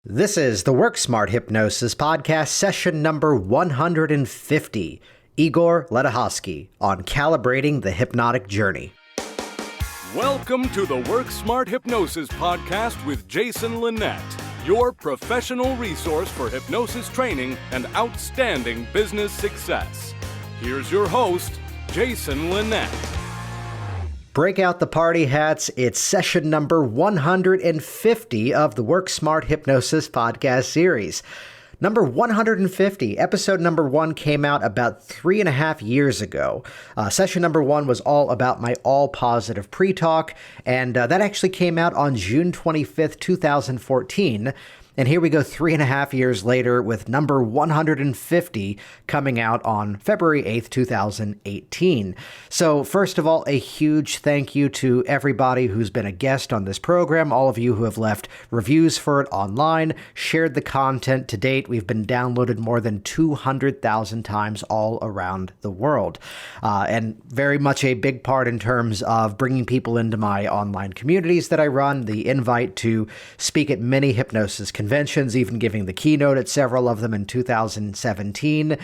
This is the Work Smart Hypnosis podcast, session number 150. Igor Ledochowski on Calibrating the Hypnotic Journey. Welcome to the Work Smart Hypnosis podcast with Jason Linett, your professional resource for hypnosis training and outstanding business success. Here's your host, Jason Linett. Break out the party hats. It's session number 150 of the Work Smart Hypnosis podcast series. Number 150, episode number 1 came out about 3.5 years ago. Session number 1 was all about my all-positive pre-talk, and that actually came out on June 25th, 2014. And here we go 3.5 years later with number 150 coming out on February 8th, 2018. So first of all, a huge thank you to everybody who's been a guest on this program, all of you who have left reviews for it online, shared the content. To date, we've been downloaded more than 200,000 times all around the world. And very much a big part in terms of bringing people into my online communities that I run, the invite to speak at many hypnosis conventions, even giving the keynote at several of them in 2017.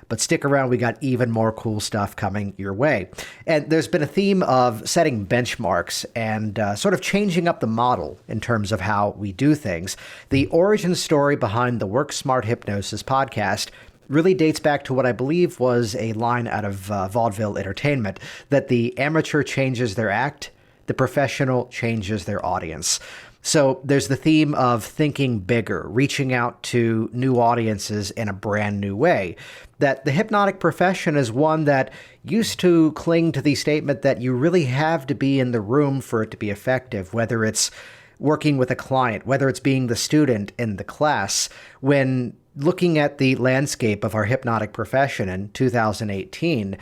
But stick around, we got even more cool stuff coming your way. And there's been a theme of setting benchmarks and sort of changing up the model in terms of how we do things. The origin story behind the Work Smart Hypnosis podcast really dates back to what I believe was a line out of vaudeville entertainment, that the amateur changes their act, the professional changes their audience. So there's the theme of thinking bigger, reaching out to new audiences in a brand new way. That the hypnotic profession is one that used to cling to the statement that you really have to be in the room for it to be effective, whether it's working with a client, whether it's being the student in the class. When looking at the landscape of our hypnotic profession in 2018,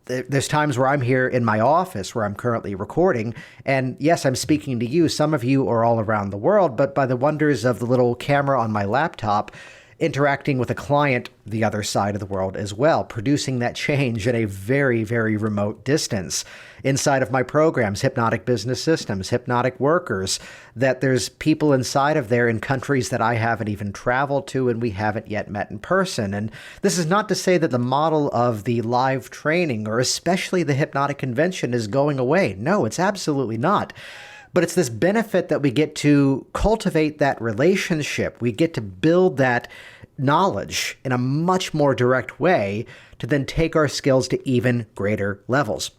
there's times where I'm here in my office where I'm currently recording, and yes, I'm speaking to you. Some of you are all around the world, but by the wonders of the little camera on my laptop, interacting with a client the other side of the world as well, producing that change at a very, very remote distance. Inside of my programs, Hypnotic Business Systems, Hypnotic Workers, that there's people inside of there in countries that I haven't even traveled to and we haven't yet met in person. And this is not to say that the model of the live training or especially the hypnotic convention is going away. No, it's absolutely not. But it's this benefit that we get to cultivate that relationship. We get to build that knowledge in a much more direct way to then take our skills to even greater levels.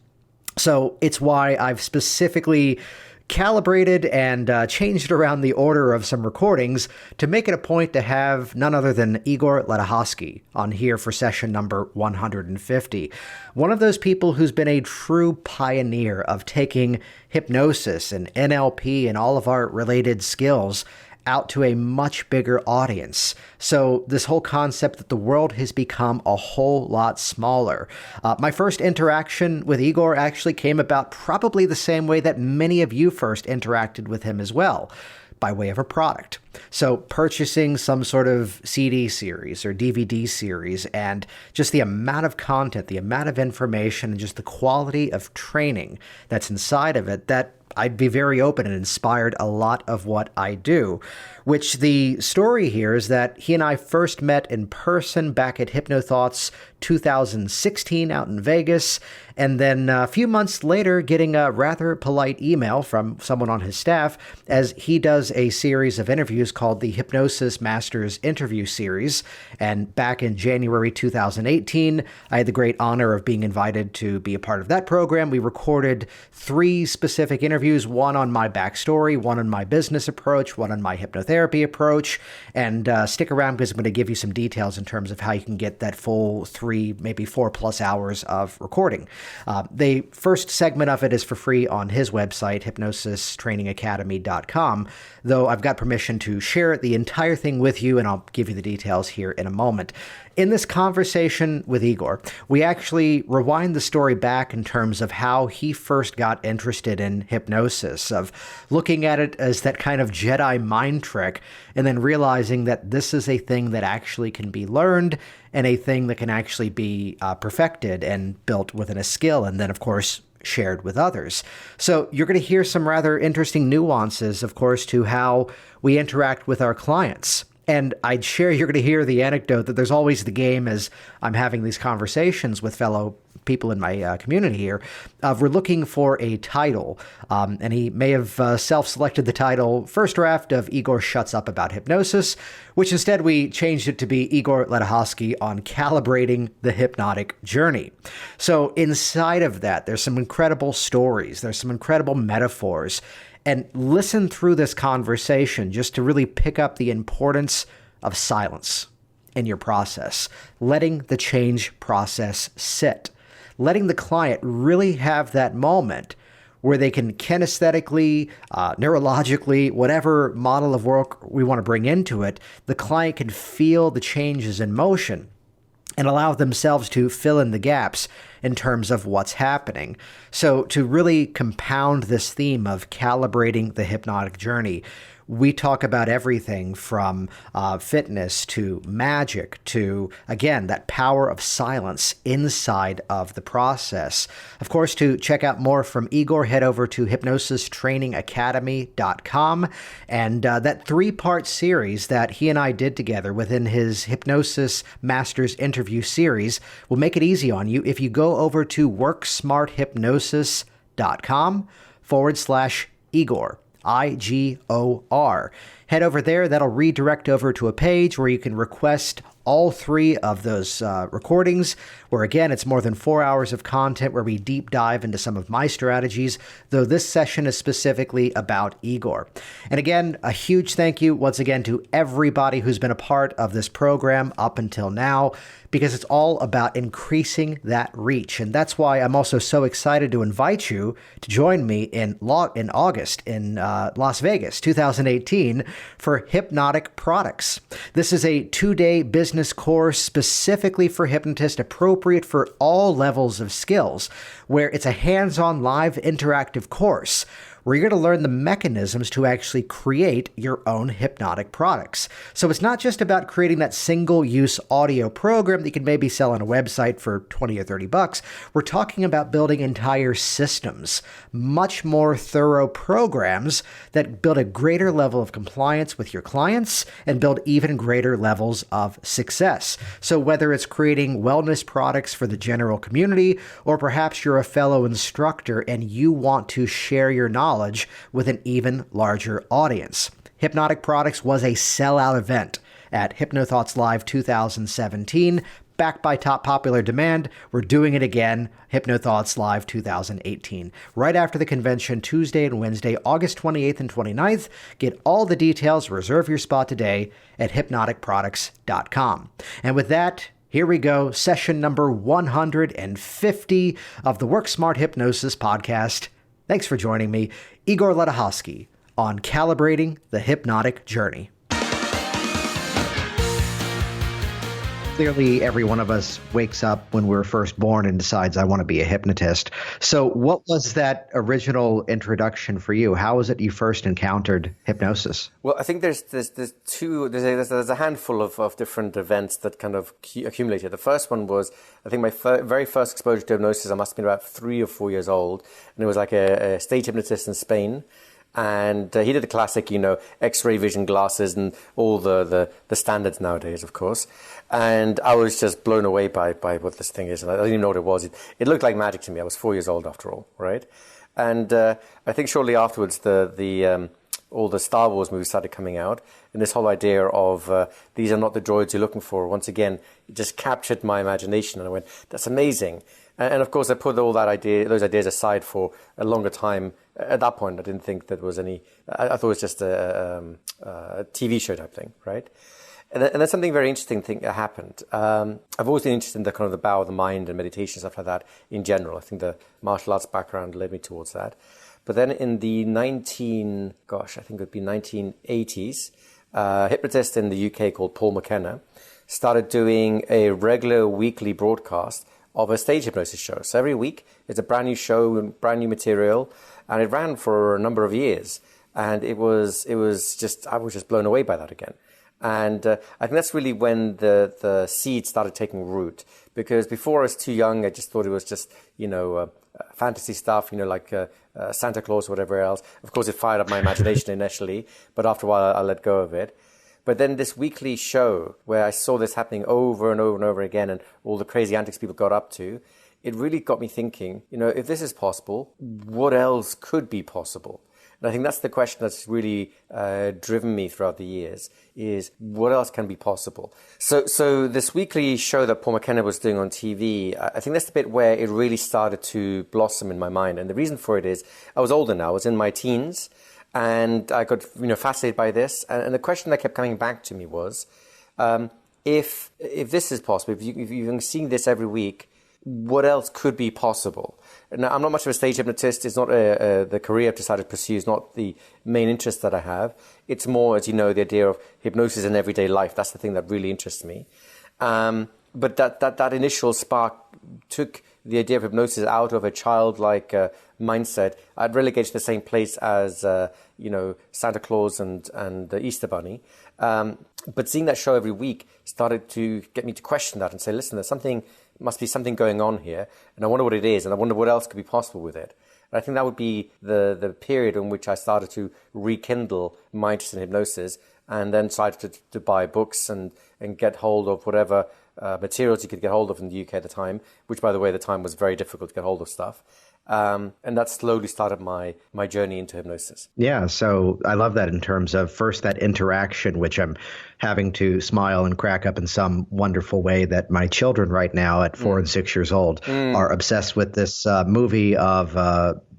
So it's why I've specifically calibrated and changed around the order of some recordings to make it a point to have none other than Igor Ledochowski on here for session number 150. One of those people who's been a true pioneer of taking hypnosis and NLP and all of our related skills out to a much bigger audience. So this whole concept that the world has become a whole lot smaller. My first interaction with Igor actually came about probably the same way that many of you first interacted with him as well, by way of a product. So purchasing some sort of CD series or DVD series, and just the amount of content, the amount of information, and just the quality of training that's inside of it, that I'd be very open and inspired a lot of what I do, which the story here is that he and I first met in person back at HypnoThoughts 2016 out in Vegas, and then a few months later getting a rather polite email from someone on his staff as he does a series of interviews called the Hypnosis Masters Interview Series. And back in January 2018, I had the great honor of being invited to be a part of that program. We recorded 3 specific interviews, one on my backstory, one on my business approach, one on my hypnotherapy approach. And stick around because I'm going to give you some details in terms of how you can get that full 3, maybe 4+ hours of recording. The first segment of it is for free on his website, hypnosistrainingacademy.com, though I've got permission to share the entire thing with you, and I'll give you the details here in a moment. In this conversation with Igor, we actually rewind the story back in terms of how he first got interested in hypnosis, of looking at it as that kind of Jedi mind trick, and then realizing that this is a thing that actually can be learned and a thing that can actually be perfected and built within a skill. And then, of course, shared with others. So you're going to hear some rather interesting nuances, of course, to how we interact with our clients. And I'd share, you're going to hear the anecdote that there's always the game as I'm having these conversations with fellow people in my community here, we're looking for a title. And he may have self-selected the title First Draft of Igor Shuts Up About Hypnosis, which instead we changed it to be Igor Ledochowski on Calibrating the Hypnotic Journey. So inside of that, there's some incredible stories. There's some incredible metaphors. And listen through this conversation just to really pick up the importance of silence in your process, letting the change process sit, letting the client really have that moment where they can kinesthetically, neurologically, whatever model of work we want to bring into it, the client can feel the changes in motion and allow themselves to fill in the gaps in terms of what's happening. So to really compound this theme of calibrating the hypnotic journey, we talk about everything from fitness to magic to, again, that power of silence inside of the process. Of course, to check out more from Igor, head over to hypnosistrainingacademy.com. And that 3-part series that he and I did together within his Hypnosis Masters interview series will make it easy on you if you go over to worksmarthypnosis.com/Igor. IGOR. Head over there. That'll redirect over to a page where you can request all 3 of those recordings, where again, it's more than 4 hours of content where we deep dive into some of my strategies, though this session is specifically about Igor. And again, a huge thank you once again to everybody who's been a part of this program up until now, because it's all about increasing that reach. And that's why I'm also so excited to invite you to join me in August in Las Vegas, 2018, for Hypnotic Products. This is a 2-day business course specifically for hypnotists, appropriate for all levels of skills, where it's a hands-on live interactive course where you're going to learn the mechanisms to actually create your own hypnotic products. So it's not just about creating that single-use audio program that you can maybe sell on a website for $20 or $30. We're talking about building entire systems, much more thorough programs that build a greater level of compliance with your clients and build even greater levels of success. So whether it's creating wellness products for the general community, or perhaps you're a fellow instructor and you want to share your knowledge with an even larger audience. Hypnotic Products was a sellout event at HypnoThoughts Live 2017, backed by top popular demand. We're doing it again, HypnoThoughts Live 2018, right after the convention, Tuesday and Wednesday, August 28th and 29th. Get all the details, reserve your spot today at hypnoticproducts.com. And with that, here we go, session number 150 of the Work Smart Hypnosis podcast. Thanks for joining me, Igor Ledochowski, on Calibrating the Hypnotic Journey. Clearly, every one of us wakes up when we're first born and decides, I want to be a hypnotist. So what was that original introduction for you? How was it you first encountered hypnosis? Well, I think there's a handful of different events that kind of accumulated. The first one was, I think my very first exposure to hypnosis, I must have been about 3 or 4 years old. And it was like a stage hypnotist in Spain. And he did the classic, X-ray vision glasses and all the standards nowadays, of course. And I was just blown away by what this thing is. And I didn't even know what it was. It looked like magic to me. I was 4 years old after all, right? And I think shortly afterwards, all the Star Wars movies started coming out. And this whole idea of these are not the droids you're looking for, once again, it just captured my imagination. And I went, that's amazing. And of course, I put those ideas aside for a longer time. At that point, I didn't think that was any. I thought it was just a TV show type thing, right? And then something very interesting happened. I've always been interested in the kind of the power of the mind and meditation, stuff like that in general. I think the martial arts background led me towards that. But then in the 1980s, a hypnotist in the UK called Paul McKenna started doing a regular weekly broadcast of a stage hypnosis show. So every week, it's a brand new show and brand new material, and it ran for a number of years. And I was just blown away by that again. And I think that's really when the seed started taking root. Because before I was too young, I just thought it was just, fantasy stuff, like Santa Claus or whatever else. Of course, it fired up my imagination initially, but after a while, I let go of it. But then this weekly show where I saw this happening over and over and over again, and all the crazy antics people got up to, it really got me thinking, if this is possible, what else could be possible? And I think that's the question that's really driven me throughout the years, is what else can be possible? So this weekly show that Paul McKenna was doing on TV, I think that's the bit where it really started to blossom in my mind. And the reason for it is I was older now, I was in my teens, and I got fascinated by this. And the question that kept coming back to me was, if this is possible, if you're seeing this every week, what else could be possible? Now, I'm not much of a stage hypnotist. It's not the career I've decided to pursue. It's not the main interest that I have. It's more, as you know, the idea of hypnosis in everyday life. That's the thing that really interests me. But that initial spark took the idea of hypnosis out of a childlike mindset. I'd relegate to the same place as Santa Claus and the Easter Bunny. But seeing that show every week started to get me to question that and say, listen, must be something going on here, and I wonder what it is, and I wonder what else could be possible with it. And I think that would be the period in which I started to rekindle my interest in hypnosis, and then decided to buy books and get hold of whatever materials you could get hold of in the UK at the time, which, by the way, at the time was very difficult to get hold of stuff. And that slowly started my journey into hypnosis. Yeah, so I love that in terms of first that interaction, which I'm having to smile and crack up in some wonderful way, that my children right now at 4 and 6 years old are obsessed with this movie of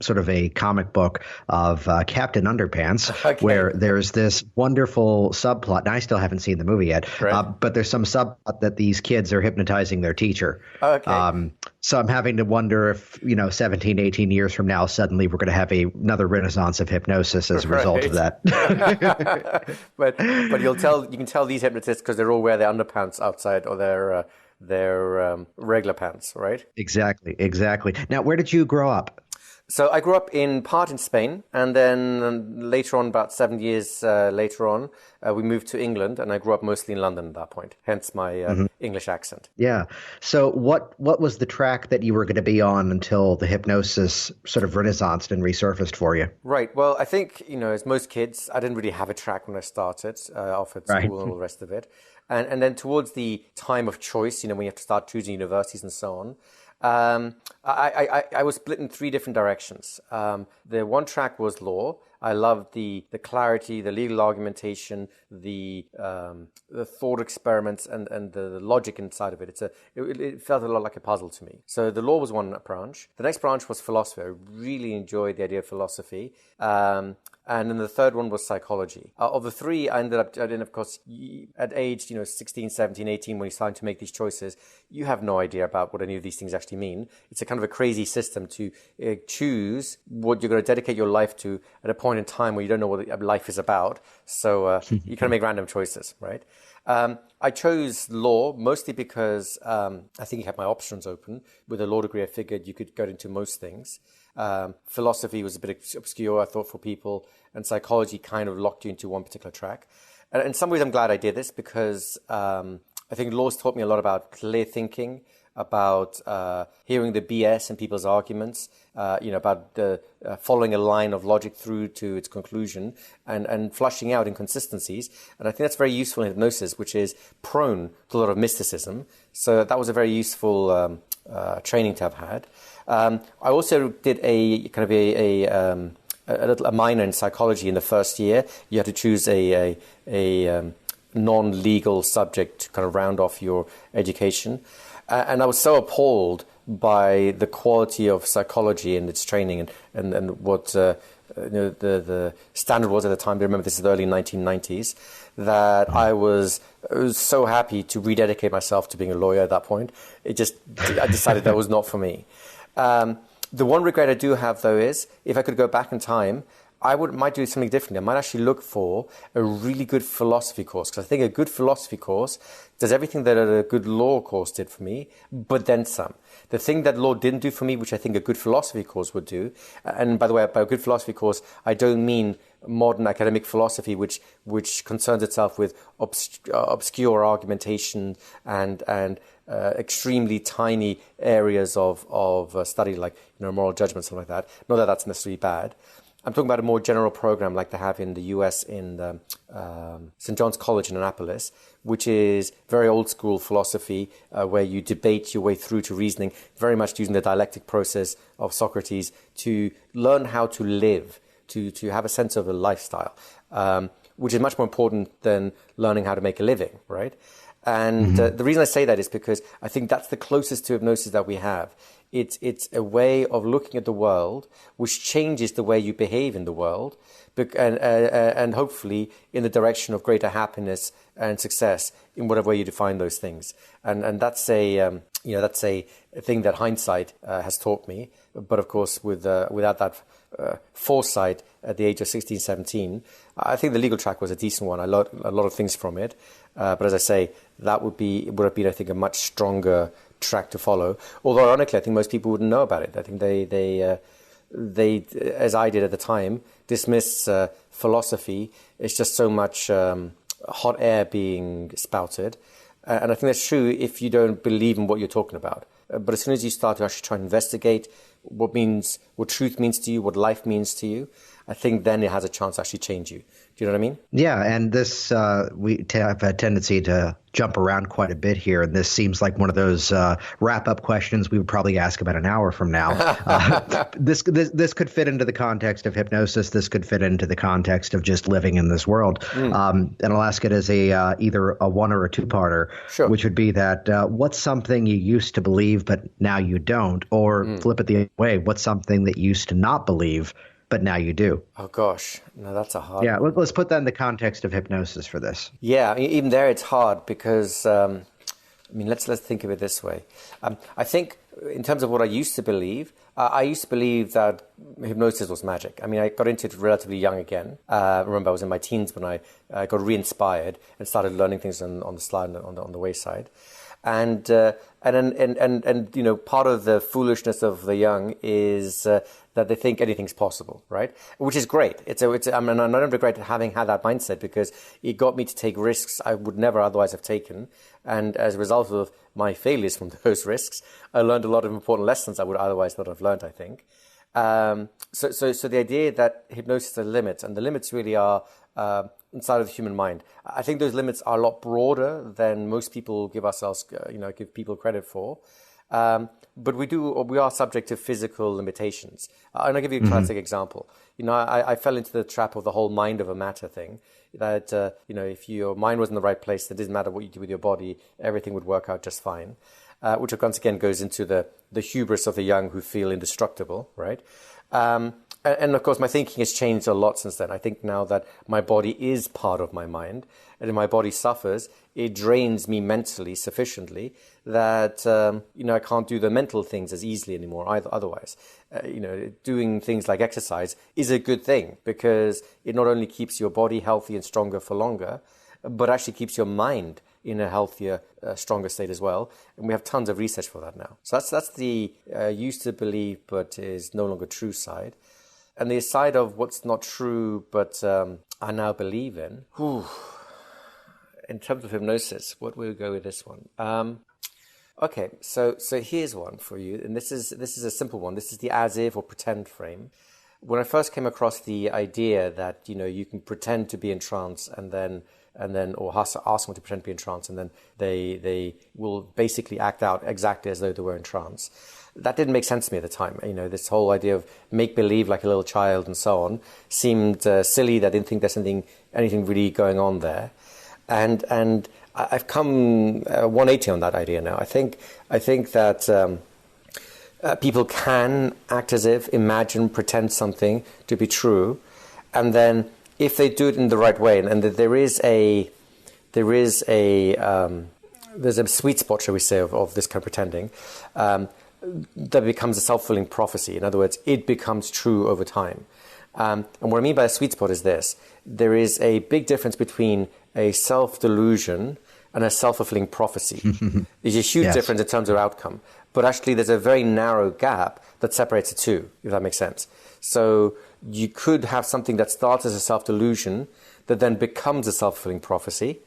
sort of a comic book of Captain Underpants, where there's this wonderful subplot. Now, I still haven't seen the movie yet, but there's some subplot that these kids are hypnotizing their teacher. So I'm having to wonder if, 17, 18 years from now, suddenly we're going to have another renaissance of hypnosis as a result of that. but you can tell these hypnotists because they're all wear their underpants outside or their regular pants, right? Exactly. Now, where did you grow up? So I grew up in Spain, and then later on, about 7 years later on, we moved to England, and I grew up mostly in London at that point, hence my English accent. Yeah. So what was the track that you were going to be on until the hypnosis sort of renaissanced and resurfaced for you? Right. Well, I think, as most kids, I didn't really have a track when I started off at school and all the rest of it. And then towards the time of choice, when you have to start choosing universities and so on, I was split in 3 different directions. The one track was law. I loved the clarity, the legal argumentation, the thought experiments, and the logic inside of it. It felt a lot like a puzzle to me. So the law was one branch. The next branch was philosophy. I really enjoyed the idea of philosophy. And then the third one was psychology. Of the 3, I ended up, of course, at age, 16, 17, 18, when you're starting to make these choices, you have no idea about what any of these things actually mean. It's a kind of a crazy system to choose what you're going to dedicate your life to at a point in time where you don't know what life is about. So you kind of make random choices, right? I chose law mostly because I think you had my options open. With a law degree, I figured you could go into most things. Philosophy was a bit obscure, I thought, for people, and psychology kind of locked you into one particular track. And in some ways, I'm glad I did this because I think law's taught me a lot about clear thinking, about hearing the BS in people's arguments, about following a line of logic through to its conclusion and flushing out inconsistencies. And I think that's very useful in hypnosis, which is prone to a lot of mysticism. So that was a very useful training to have had. I also did a kind of a minor in psychology in the first year. You had to choose a non-legal subject to kind of round off your education. And I was so appalled by the quality of psychology and its training and what the standard was at the time. I remember this is the early 1990s, that I was so happy to rededicate myself to being a lawyer at that point. I decided that was not for me. The one regret I do have, though, is if I could go back in time, I might do something differently. I might actually look for a really good philosophy course, because I think a good philosophy course does everything that a good law course did for me, but then some. The thing that law didn't do for me, which I think a good philosophy course would do, and by the way, by a good philosophy course, I don't mean modern academic philosophy, which concerns itself with obscure argumentation and extremely tiny areas of study, like moral judgment, something like that. Not that that's necessarily bad. I'm talking about a more general program like they have in the US in the, St. John's College in Annapolis, which is very old school philosophy where you debate your way through to reasoning, very much using the dialectic process of Socrates to learn how to live, to have a sense of a lifestyle, which is much more important than learning how to make a living, right? And the reason I say that is because I think that's the closest to hypnosis that we have. It's a way of looking at the world which changes the way you behave in the world, and hopefully in the direction of greater happiness and success in whatever way you define those things. And that's that's a thing that hindsight has taught me. But of course, without that foresight at the age of 16, 17, I think the legal track was a decent one. I learned a lot of things from it. But as I say, that would have been, I think, a much stronger track to follow. Although, ironically, I think most people wouldn't know about it. I think they as I did at the time, dismiss philosophy. It's just so much hot air being spouted. And I think that's true if you don't believe in what you're talking about. But as soon as you start to actually try and investigate what truth means to you, what life means to you, I think then it has a chance to actually change you. Do you know what I mean? Yeah, and this we have a tendency to jump around quite a bit here, and this seems like one of those wrap-up questions we would probably ask about an hour from now. This could fit into the context of hypnosis. This could fit into the context of just living in this world. And I'll ask it as either a one or a two-parter, sure. Which would be that what's something you used to believe but now you don't, or flip it the other way, what's something that you used to not believe but now you do? Oh, gosh. No, that's a hard one. one. Let's put that in the context of hypnosis for this. Yeah, even there it's hard because, let's think of it this way. I think in terms of what I used to believe, I used to believe that hypnosis was magic. I got into it relatively young again. Remember, I was in my teens when I got re-inspired and started learning things on the slide, on the wayside. And part of the foolishness of the young is that they think anything's possible, right? Which is great. I don't regret having had that mindset because it got me to take risks I would never otherwise have taken. And as a result of my failures from those risks, I learned a lot of important lessons I would otherwise not have learned, I think. So the idea that hypnosis has limits, and the limits really are inside of the human mind. I think those limits are a lot broader than most people give people credit for. But we are subject to physical limitations. And I'll give you a classic example. I fell into the trap of the whole mind over matter thing. That if your mind was in the right place, it didn't matter what you do with your body, everything would work out just fine. Which once again goes into the hubris of the young who feel indestructible, right? And of course, my thinking has changed a lot since then. I think now that my body is part of my mind, and if my body suffers, it drains me mentally sufficiently that I can't do the mental things as easily anymore. Otherwise, doing things like exercise is a good thing because it not only keeps your body healthy and stronger for longer, but actually keeps your mind in a healthier, stronger state as well. And we have tons of research for that now. So that's the used to believe but is no longer true side. And the side of what's not true but I now believe in. In terms of hypnosis, what will we go with this one? Okay, so here's one for you, and this is a simple one. This is the as if or pretend frame. When I first came across the idea that you can pretend to be in trance and then or ask someone to pretend to be in trance and then they will basically act out exactly as though they were in trance. That didn't make sense to me at the time. This whole idea of make believe like a little child and so on seemed silly. I didn't think there's anything really going on there. And I've come 180 on that idea now. I think that people can act as if, imagine, pretend something to be true, and then if they do it in the right way, and that there's a sweet spot, shall we say, of this kind of pretending, that becomes a self-fulfilling prophecy. In other words, it becomes true over time. And what I mean by a sweet spot is this: there is a big difference between a self-delusion and a self-fulfilling prophecy. There's a huge difference in terms of outcome. But actually, there's a very narrow gap that separates the two, if that makes sense. So you could have something that starts as a self-delusion that then becomes a self-fulfilling prophecy.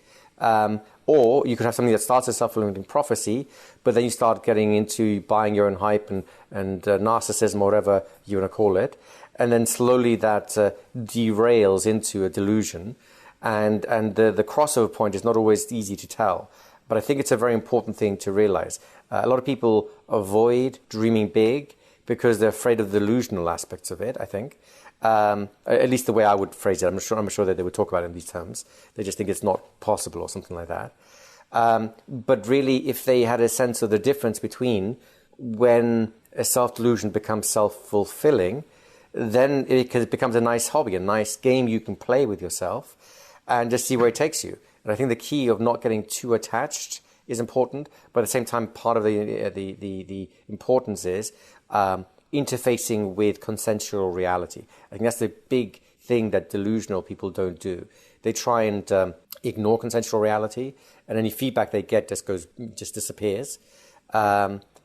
Or you could have something that starts as a self-fulfilling prophecy, but then you start getting into buying your own hype and narcissism, or whatever you want to call it. And then slowly that derails into a delusion. And the crossover point is not always easy to tell. But I think it's a very important thing to realize. A lot of people avoid dreaming big because they're afraid of the delusional aspects of it, I think. At least the way I would phrase it. I'm sure that they would talk about it in these terms. They just think it's not possible or something like that. But really, if they had a sense of the difference between when a self-delusion becomes self-fulfilling, then it becomes a nice hobby, a nice game you can play with yourself and just see where it takes you. And I think the key of not getting too attached is important, but at the same time, part of the importance is interfacing with consensual reality. I think that's the big thing that delusional people don't do. They try and ignore consensual reality, and any feedback they get just disappears.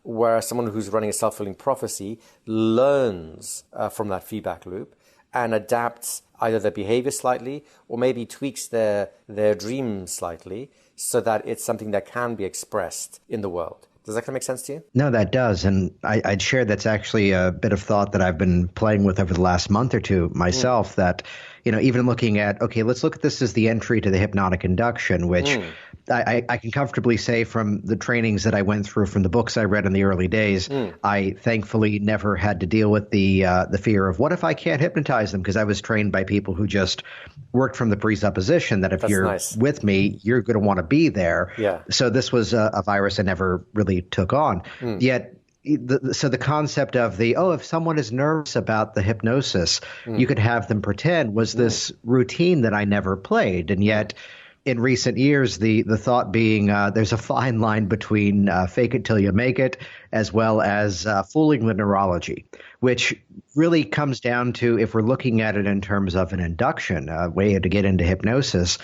Whereas someone who's running a self-fulfilling prophecy learns from that feedback loop and adapts either their behavior slightly or maybe tweaks their dream slightly so that it's something that can be expressed in the world. Does that kind of make sense to you? No, that does. And I'd share that's actually a bit of thought that I've been playing with over the last month or two myself, that, even looking at, okay, let's look at this as the entry to the hypnotic induction, which I can comfortably say from the trainings that I went through, from the books I read in the early days, I thankfully never had to deal with the fear of what if I can't hypnotize them, because I was trained by people who just worked from the presupposition that if you're with me, you're going to want to be there. Yeah. So this was a virus I never really took on. Yet so the concept of if someone is nervous about the hypnosis, you could have them pretend, was this routine that I never played. And yet in recent years, the thought being there's a fine line between fake it till you make it, as well as fooling the neurology, which really comes down to, if we're looking at it in terms of an induction, a way to get into hypnosis,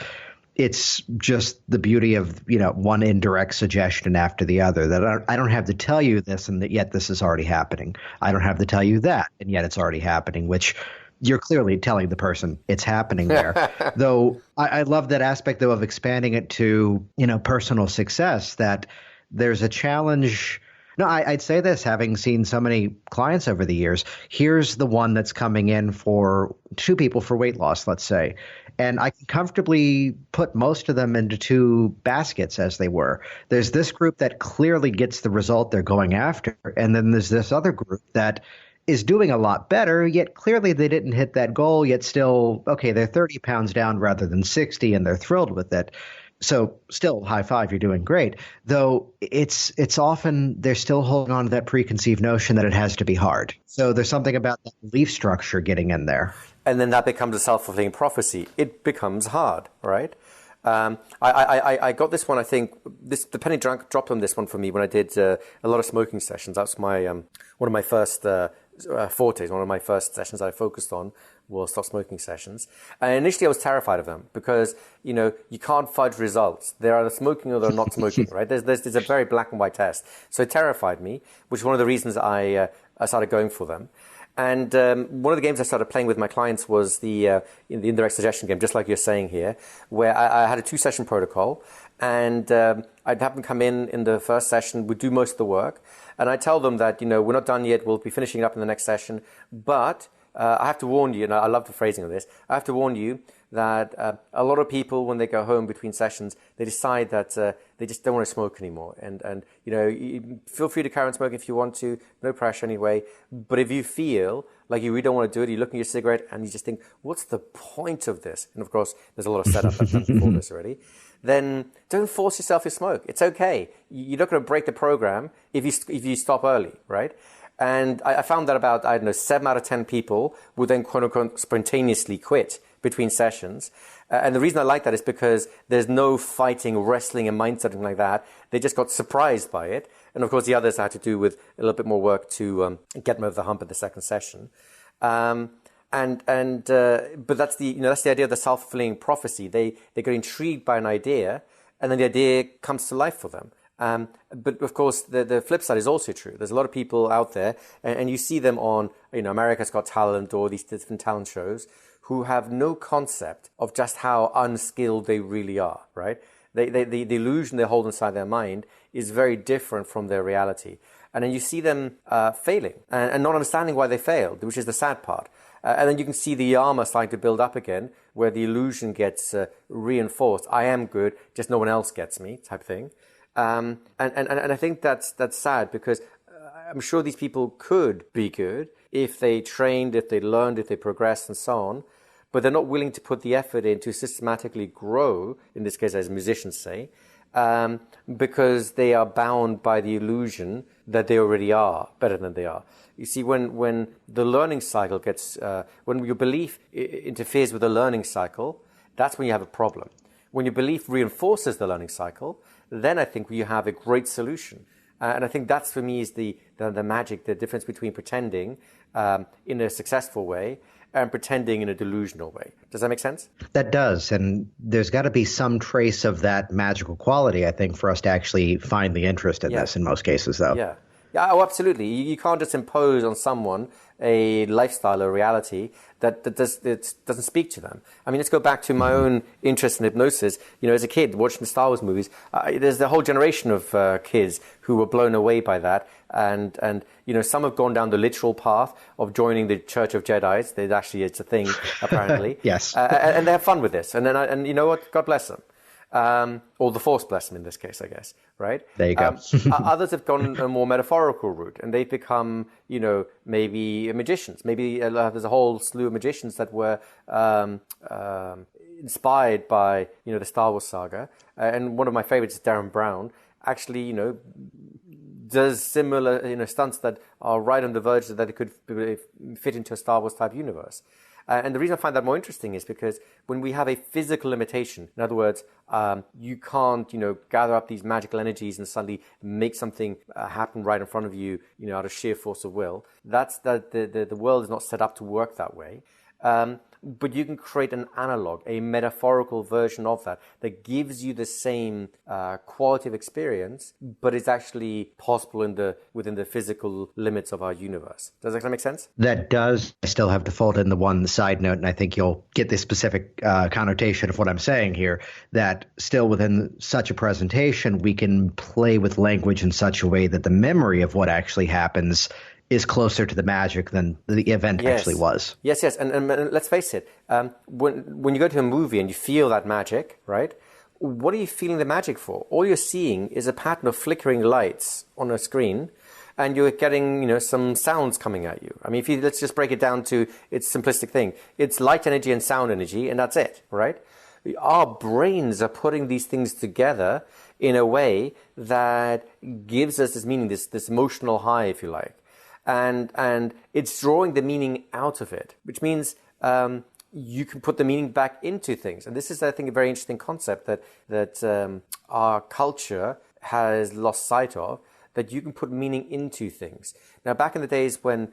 it's just the beauty of, one indirect suggestion after the other, that I don't have to tell you this, and that yet this is already happening. I don't have to tell you that, and yet it's already happening, which you're clearly telling the person it's happening there. Though I love that aspect, though, of expanding it to, personal success, that there's a challenge. No, I'd say this, having seen so many clients over the years. Here's the one that's coming in for two people for weight loss, let's say. And I can comfortably put most of them into two baskets, as they were. There's this group that clearly gets the result they're going after. And then there's this other group that is doing a lot better, yet clearly they didn't hit that goal, yet still, okay, they're 30 pounds down rather than 60, and they're thrilled with it. So still, high five, you're doing great. Though it's often they're still holding on to that preconceived notion that it has to be hard. So there's something about that belief structure getting in there. And then that becomes a self-fulfilling prophecy. It becomes hard, right? I got this one, I think, the penny dropped on this one for me when I did a lot of smoking sessions. That's my one of my first fortes, one of my first sessions that I focused on was stop smoking sessions. And initially I was terrified of them because, you can't fudge results. They're either smoking or they're not smoking, right? There's a very black and white test. So it terrified me, which is one of the reasons I started going for them. And one of the games I started playing with my clients was the indirect suggestion game, just like you're saying here, where I had a 2-session protocol, and I'd have them come in the first session, we'd do most of the work, and I tell them that, we're not done yet, we'll be finishing up in the next session, but I have to warn you, and I love the phrasing of this, I have to warn you that a lot of people, when they go home between sessions, they decide that they just don't want to smoke anymore. And you feel free to carry on smoking if you want to, no pressure anyway. But if you feel like you really don't want to do it, you look at your cigarette and you just think, what's the point of this? And of course, there's a lot of setup I've done before this already. Then don't force yourself to smoke. It's okay. You're not going to break the program if you stop early, right? And I found that about, 7 out of 10 people would then, quote unquote, spontaneously quit between sessions. And the reason I like that is because there's no fighting, wrestling, and mindset, something like that. They just got surprised by it. And of course, the others had to do with a little bit more work to get them over the hump at the second session. But that's the idea of the self-fulfilling prophecy. They get intrigued by an idea, and then the idea comes to life for them. But of course, the flip side is also true. There's a lot of people out there, and you see them on, America's Got Talent or these different talent shows, who have no concept of just how unskilled they really are, right? The illusion they hold inside their mind is very different from their reality. And then you see them failing and not understanding why they failed, which is the sad part. And then you can see the armor starting to build up again, where the illusion gets reinforced. I am good, just no one else gets me, type thing. And I think that's sad, because I'm sure these people could be good if they trained, if they learned, if they progressed, and so on. But they're not willing to put the effort in to systematically grow, in this case as musicians say, because they are bound by the illusion that they already are better than they are. You see, when the learning cycle gets, when your belief interferes with the learning cycle, that's when you have a problem. When your belief reinforces the learning cycle, then I think you have a great solution. And I think that's, for me, is the magic, the difference between pretending in a successful way and pretending in a delusional way. Does that make sense? That does. And there's got to be some trace of that magical quality, I think, for us to actually find the interest in this in most cases, though. Yeah. Yeah, oh, absolutely. You can't just impose on someone a lifestyle or reality that doesn't speak to them. I mean, let's go back to my own interest in hypnosis. As a kid, watching the Star Wars movies, there's a whole generation of kids who were blown away by that. And some have gone down the literal path of joining the Church of Jedis. It's a thing, apparently. Yes. And they have fun with this. And you know what? God bless them. Or the Force bless them in this case, I guess, right? There you go. Others have gone a more metaphorical route, and they've become, maybe magicians. Maybe there's a whole slew of magicians that were inspired by, the Star Wars saga. And one of my favorites is Darren Brown. Actually, does similar, stunts that are right on the verge that it could fit into a Star Wars type universe. And the reason I find that more interesting is because when we have a physical limitation, in other words, you can't, gather up these magical energies and suddenly make something happen right in front of you, out of sheer force of will. That's that the world is not set up to work that way. But you can create an analog, a metaphorical version of that gives you the same quality of experience, but it's actually possible within the physical limits of our universe. Does that make sense? That does. I still have to fold in the one side note, and I think you'll get the specific connotation of what I'm saying here, that still within such a presentation, we can play with language in such a way that the memory of what actually happens is closer to the magic than the event actually was. Yes. And let's face it, when you go to a movie and you feel that magic, right? What are you feeling the magic for? All you're seeing is a pattern of flickering lights on a screen, and you're getting, some sounds coming at you. I mean, let's just break it down to its simplistic thing. It's light energy and sound energy, and that's it, right? Our brains are putting these things together in a way that gives us this meaning, this emotional high, if you like. And it's drawing the meaning out of it, which means you can put the meaning back into things. And this is, I think, a very interesting concept that our culture has lost sight of, that you can put meaning into things. Now, back in the days when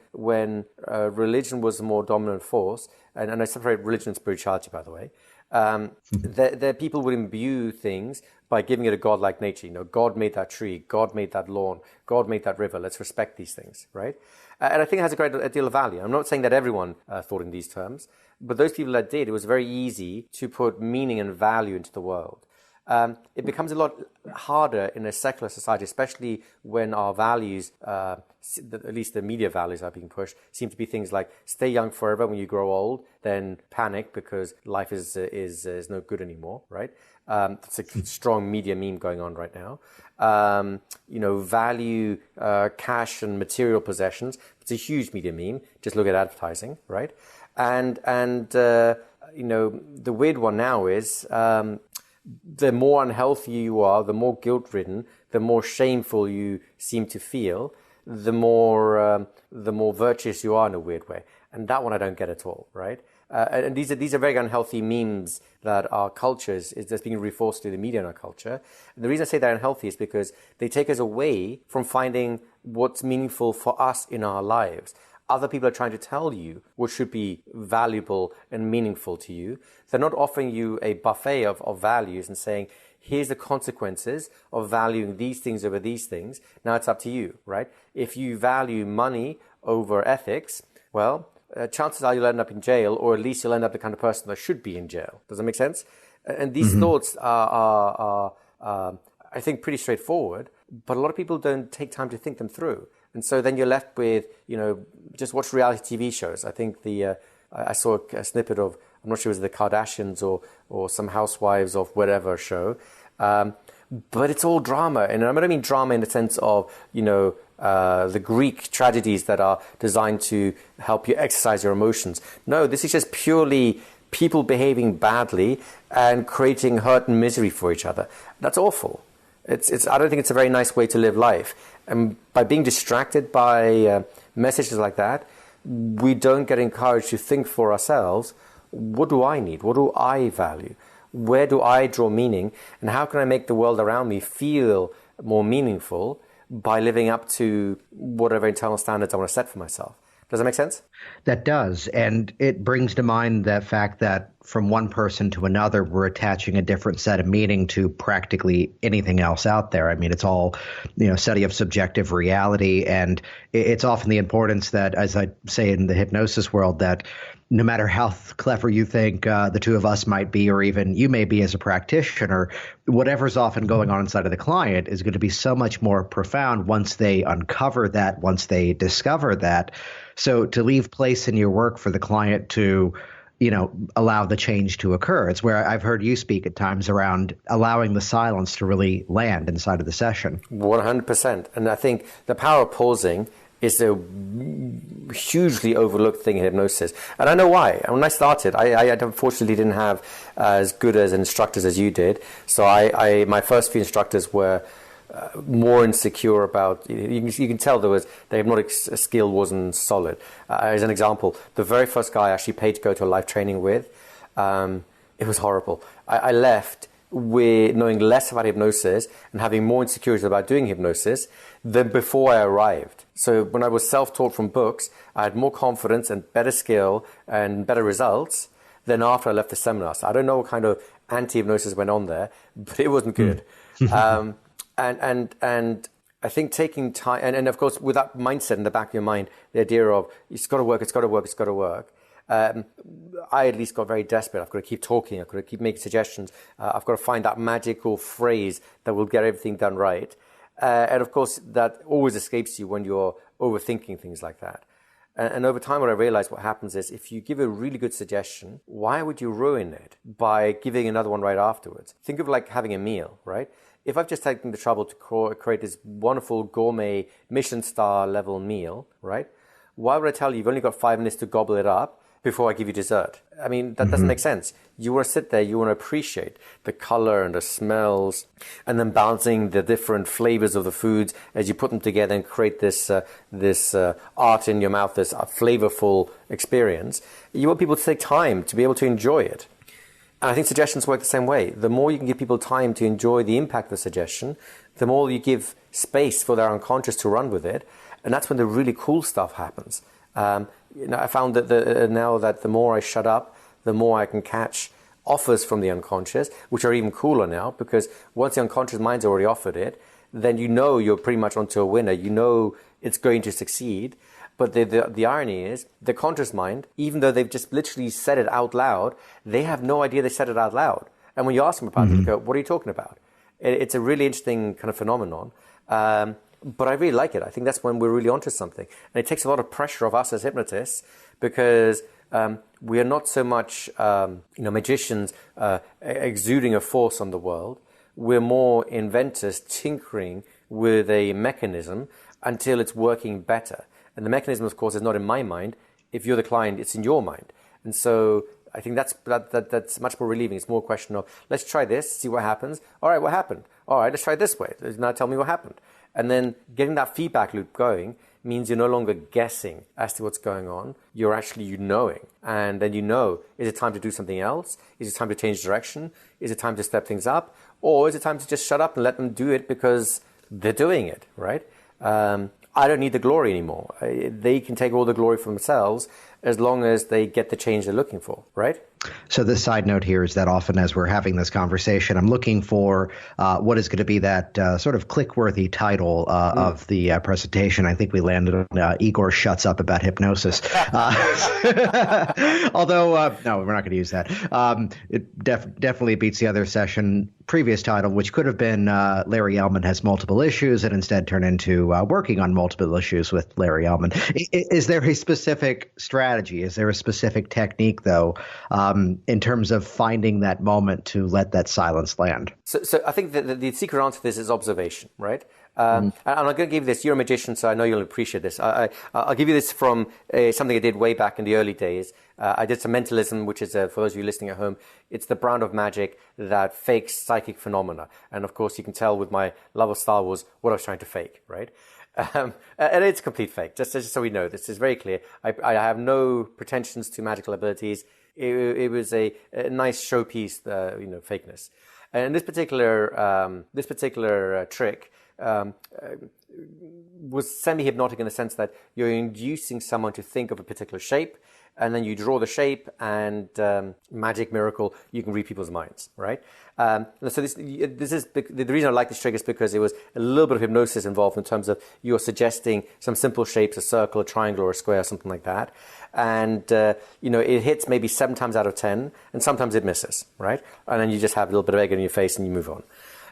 religion was a more dominant force, and I separate religion and spirituality, by the way, the people would imbue things by giving it a godlike nature. God made that tree, God made that lawn, God made that river. Let's respect these things, right? And I think it has a great deal of value. I'm not saying that everyone thought in these terms, but those people that did, it was very easy to put meaning and value into the world. It becomes a lot harder in a secular society, especially when our values, at least the media values are being pushed, seem to be things like stay young forever. When you grow old, then panic because life is no good anymore, right? That's a strong media meme going on right now. Value cash and material possessions. It's a huge media meme. Just look at advertising, right? And the weird one now is the more unhealthy you are, the more guilt-ridden, the more shameful you seem to feel, the more virtuous you are in a weird way. And that one I don't get at all, right? And these are very unhealthy memes that our culture is just being reinforced through the media in our culture. And the reason I say they're unhealthy is because they take us away from finding what's meaningful for us in our lives. Other people are trying to tell you what should be valuable and meaningful to you. They're not offering you a buffet of values and saying, here's the consequences of valuing these things over these things. Now it's up to you, right? If you value money over ethics, well, chances are you'll end up in jail, or at least you'll end up the kind of person that should be in jail. Does that make sense? And these thoughts are I think, pretty straightforward, but a lot of people don't take time to think them through. And so then you're left with, just watch reality TV shows. I think I saw a snippet of, I'm not sure it was the Kardashians or some housewives of whatever show, but it's all drama. And I don't mean drama in the sense of, the Greek tragedies that are designed to help you exercise your emotions. No, this is just purely people behaving badly and creating hurt and misery for each other. That's awful. I don't think it's a very nice way to live life. And by being distracted by messages like that, we don't get encouraged to think for ourselves, what do I need? What do I value? Where do I draw meaning? And how can I make the world around me feel more meaningful by living up to whatever internal standards I want to set for myself? Does that make sense? That does. And it brings to mind the fact that from one person to another, we're attaching a different set of meaning to practically anything else out there. I mean, it's all, study of subjective reality. And it's often the importance that, as I say in the hypnosis world, that no matter how clever you think the two of us might be, or even you may be as a practitioner, whatever's often going on inside of the client is going to be so much more profound once they uncover that, once they discover that. So to leave place in your work for the client to, allow the change to occur. It's where I've heard you speak at times around allowing the silence to really land inside of the session. 100%. And I think the power of pausing is a hugely overlooked thing in hypnosis. And I know why. When I started, I unfortunately didn't have as good as instructors as you did. So my first few instructors were more insecure about, you can tell the hypnotic skill wasn't solid. As an example, the very first guy I actually paid to go to a live training with, it was horrible. I left with knowing less about hypnosis and having more insecurities about doing hypnosis than before I arrived. So when I was self-taught from books, I had more confidence and better skill and better results than after I left the seminar. So I don't know what kind of anti-hypnosis went on there, but it wasn't good. And I think taking time, and of course, with that mindset in the back of your mind, the idea of it's got to work, it's got to work, it's got to work. I at least got very desperate. I've got to keep talking. I've got to keep making suggestions. I've got to find that magical phrase that will get everything done right. And of course, that always escapes you when you're overthinking things like that. And over time, what I realized what happens is if you give a really good suggestion, why would you ruin it by giving another one right afterwards? Think of like having a meal, right? If I've just taken the trouble to create this wonderful gourmet Michelin star level meal, right? Why would I tell you you've only got 5 minutes to gobble it up before I give you dessert? I mean, that doesn't make sense. You want to sit there, you want to appreciate the color and the smells, and then balancing the different flavors of the foods as you put them together and create this art in your mouth, this flavorful experience. You want people to take time to be able to enjoy it. And I think suggestions work the same way. The more you can give people time to enjoy the impact of the suggestion, the more you give space for their unconscious to run with it. And that's when the really cool stuff happens. I found that now that the more I shut up, the more I can catch offers from the unconscious, which are even cooler now, because once the unconscious mind's already offered it, then you're pretty much onto a winner. You know it's going to succeed. But the irony is, the conscious mind, even though they've just literally said it out loud, they have no idea they said it out loud. And when you ask them about it, they go, what are you talking about? It's a really interesting kind of phenomenon. But I really like it. I think that's when we're really onto something. And it takes a lot of pressure off us as hypnotists because we are not so much magicians exuding a force on the world. We're more inventors tinkering with a mechanism until it's working better. And the mechanism, of course, is not in my mind. If you're the client, it's in your mind. And so I think that's much more relieving. It's more a question of, let's try this, see what happens. All right, what happened? All right, let's try it this way. Now tell me what happened. And then getting that feedback loop going means you're no longer guessing as to what's going on. You're actually knowing. And then is it time to do something else? Is it time to change direction? Is it time to step things up? Or is it time to just shut up and let them do it because they're doing it, right? I don't need the glory anymore. They can take all the glory for themselves as long as they get the change they're looking for, right? So the side note here is that often as we're having this conversation, I'm looking for what is going to be that sort of click-worthy title of the presentation. I think we landed on Igor Shuts Up About Hypnosis. Although, no, we're not going to use that. It definitely beats the other session previous title, which could have been Larry Ellman Has Multiple Issues, and instead turned into Working on Multiple Issues with Larry Ellman. Is there a specific strategy? Is there a specific technique, though, in terms of finding that moment to let that silence land? So I think that the secret answer to this is observation, right? And I'm going to give you this. You're a magician, so I know you'll appreciate this. I'll give you this from something I did way back in the early days. I did some mentalism, which is, for those of you listening at home, it's the brand of magic that fakes psychic phenomena. And of course, you can tell with my love of Star Wars what I was trying to fake, right? And it's a complete fake, just so we know. This is very clear. I have no pretensions to magical abilities. It was a nice showpiece, fakeness. And this particular trick was semi-hypnotic in the sense that you're inducing someone to think of a particular shape, and then you draw the shape, and magic miracle, you can read people's minds, right? So this is the reason I like this trick is because it was a little bit of hypnosis involved in terms of you're suggesting some simple shapes, a circle, a triangle, or a square, something like that, and it hits maybe 7 times out of 10, and sometimes it misses, right? And then you just have a little bit of egg in your face and you move on.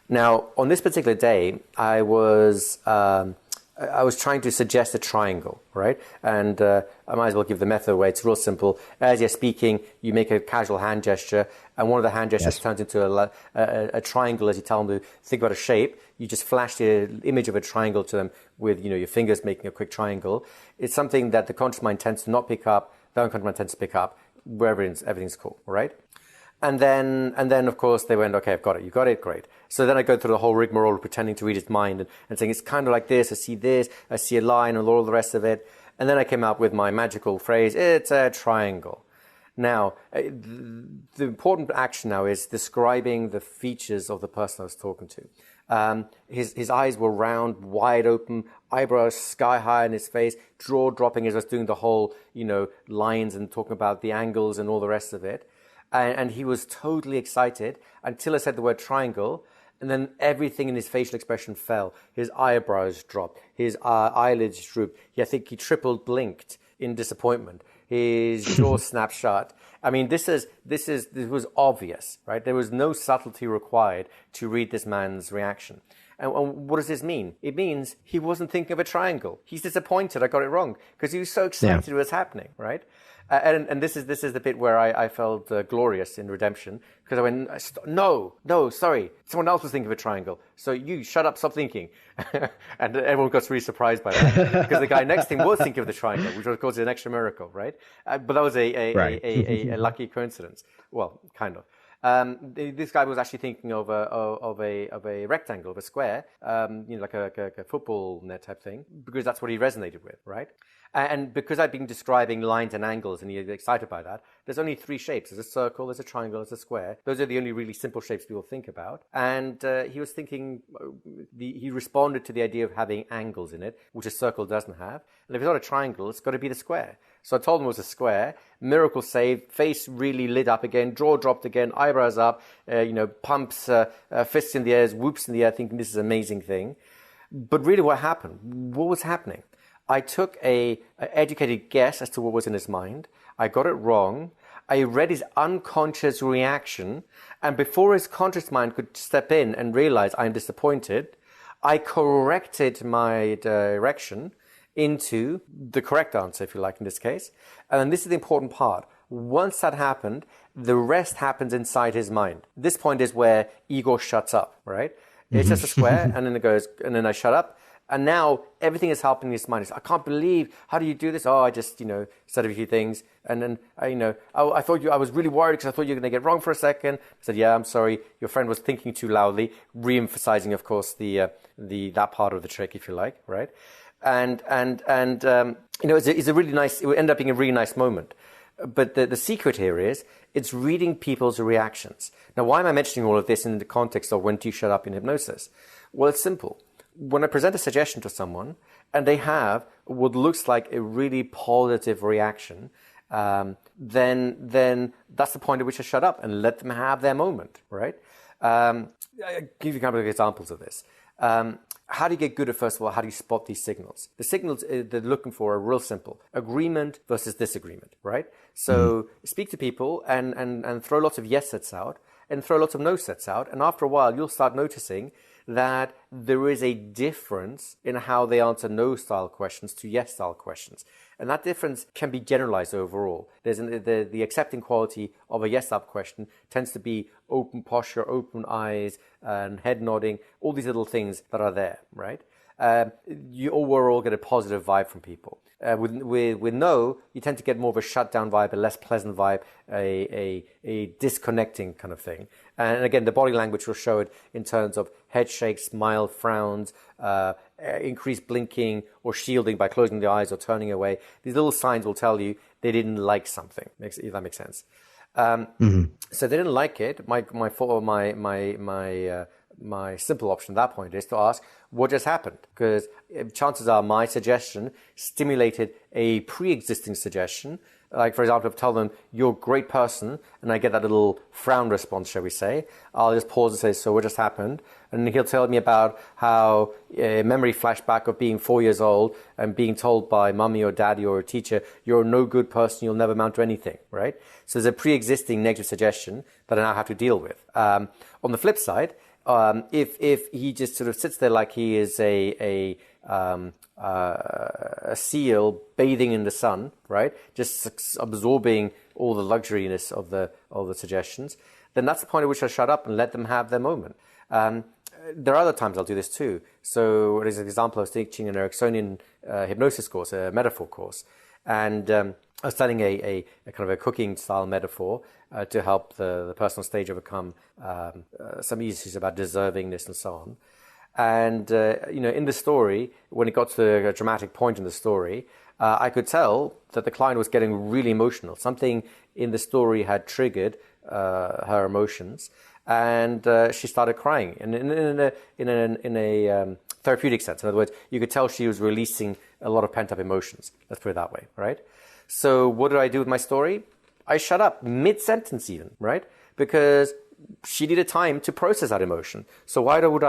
Now, on this particular day, I was trying to suggest a triangle, right? And I might as well give the method away. It's real simple. As you're speaking, you make a casual hand gesture, and one of the hand gestures turns into a triangle as you tell them to think about a shape. You just flash the image of a triangle to them with your fingers making a quick triangle. It's something that the conscious mind tends to not pick up, the unconscious mind tends to pick up, wherever everything's cool, right? And then, of course, they went, okay, I've got it. You got it? Great. So then I go through the whole rigmarole of pretending to read his mind and saying, it's kind of like this, I see a line and all the rest of it. And then I came up with my magical phrase, it's a triangle. Now, the important action now is describing the features of the person I was talking to. His eyes were round, wide open, eyebrows sky high in his face, jaw dropping as I was doing the whole, lines and talking about the angles and all the rest of it. And he was totally excited until I said the word triangle, and then everything in his facial expression fell. His eyebrows dropped, his eyelids drooped. I think he triple blinked in disappointment. His jaw snapped shut. I mean, this was obvious, right? There was no subtlety required to read this man's reaction. And what does this mean? It means he wasn't thinking of a triangle. He's disappointed I got it wrong because he was so excited it was happening, right? And this is the bit where I felt glorious in redemption because I went, no, sorry, someone else was thinking of a triangle. So you shut up, stop thinking. And everyone got really surprised by that because the guy next to him was thinking of the triangle, which of course is an extra miracle, right? But that was a lucky coincidence. Well, kind of. This guy was actually thinking of a rectangle, of a square, like a football net type thing, because that's what he resonated with, right? And because I've been describing lines and angles and he's excited by that, there's only 3 shapes. There's a circle, there's a triangle, there's a square. Those are the only really simple shapes people think about. And he was thinking, he responded to the idea of having angles in it, which a circle doesn't have. And if it's not a triangle, it's got to be the square. So I told him it was a square. Miracle saved. Face really lit up again. Jaw dropped again. Eyebrows up. Pumps, fists in the air, whoops in the air, thinking this is an amazing thing. But really, what happened? What was happening? I took an educated guess as to what was in his mind. I got it wrong. I read his unconscious reaction. And before his conscious mind could step in and realize I'm disappointed, I corrected my direction into the correct answer, if you like, in this case. And then this is the important part. Once that happened, the rest happens inside his mind. This point is where Igor shuts up, right? It's just a square, and then it goes, and then I shut up. And now everything is happening in his mind. I can't believe, how do you do this? Oh, I just, said a few things. And then, I thought I was really worried because I thought you were going to get wrong for a second. I said, yeah, I'm sorry. Your friend was thinking too loudly, re-emphasizing, of course, that part of the trick, if you like, right? And it's a really nice, it would end up being a really nice moment. But the secret here is it's reading people's reactions. Now, why am I mentioning all of this in the context of when do you shut up in hypnosis? Well, it's simple. When I present a suggestion to someone and they have what looks like a really positive reaction, then that's the point at which I shut up and let them have their moment, right? I'll give you a couple of examples of this. How do you get good at, first of all, how do you spot these signals? The signals they're looking for are real simple. Agreement versus disagreement, right? So speak to people and throw lots of yes sets out and throw lots of no sets out. And after a while, you'll start noticing that there is a difference in how they answer no-style questions to yes-style questions. And that difference can be generalized overall. The accepting quality of a yes-style question tends to be open posture, open eyes, and head nodding, all these little things that are there, right? You overall get a positive vibe from people. With no, you tend to get more of a shutdown vibe, a less pleasant vibe, a disconnecting kind of thing. And again, the body language will show it in terms of head shakes, mild frowns, increased blinking or shielding by closing the eyes or turning away. These little signs will tell you they didn't like something. If that makes sense. So they didn't like it. My simple option at that point is to ask, what just happened? Because chances are my suggestion stimulated a pre-existing suggestion. Like, for example, if I tell them, you're a great person, and I get that little frown response, shall we say, I'll just pause and say, so what just happened? And he'll tell me about how a memory flashback of being 4 years old and being told by mummy or daddy or a teacher, you're a no good person, you'll never amount to anything, right? So there's a pre-existing negative suggestion that I now have to deal with. On the flip side, if he just sort of sits there like he is a seal bathing in the sun, right? Just absorbing all the luxuriness of the suggestions, then that's the point at which I shut up and let them have their moment. There are other times I'll do this too. So, as an example, I was teaching an Ericksonian hypnosis course, a metaphor course, and I was telling a kind of a cooking style metaphor to help the person on stage overcome some issues about deservingness and so on. And, in the story, when it got to a dramatic point in the story, I could tell that the client was getting really emotional. Something in the story had triggered her emotions, and she started crying. And in a therapeutic sense, in other words, you could tell she was releasing a lot of pent-up emotions. Let's put it that way, right? So what did I do with my story? I shut up mid-sentence even, right? Because she needed time to process that emotion. So why would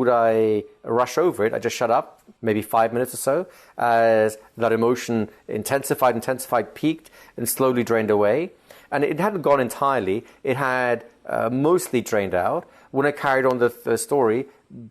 I rush over it? I just shut up, maybe 5 minutes or so, as that emotion intensified, peaked, and slowly drained away. And it hadn't gone entirely. It had mostly drained out when I carried on the story,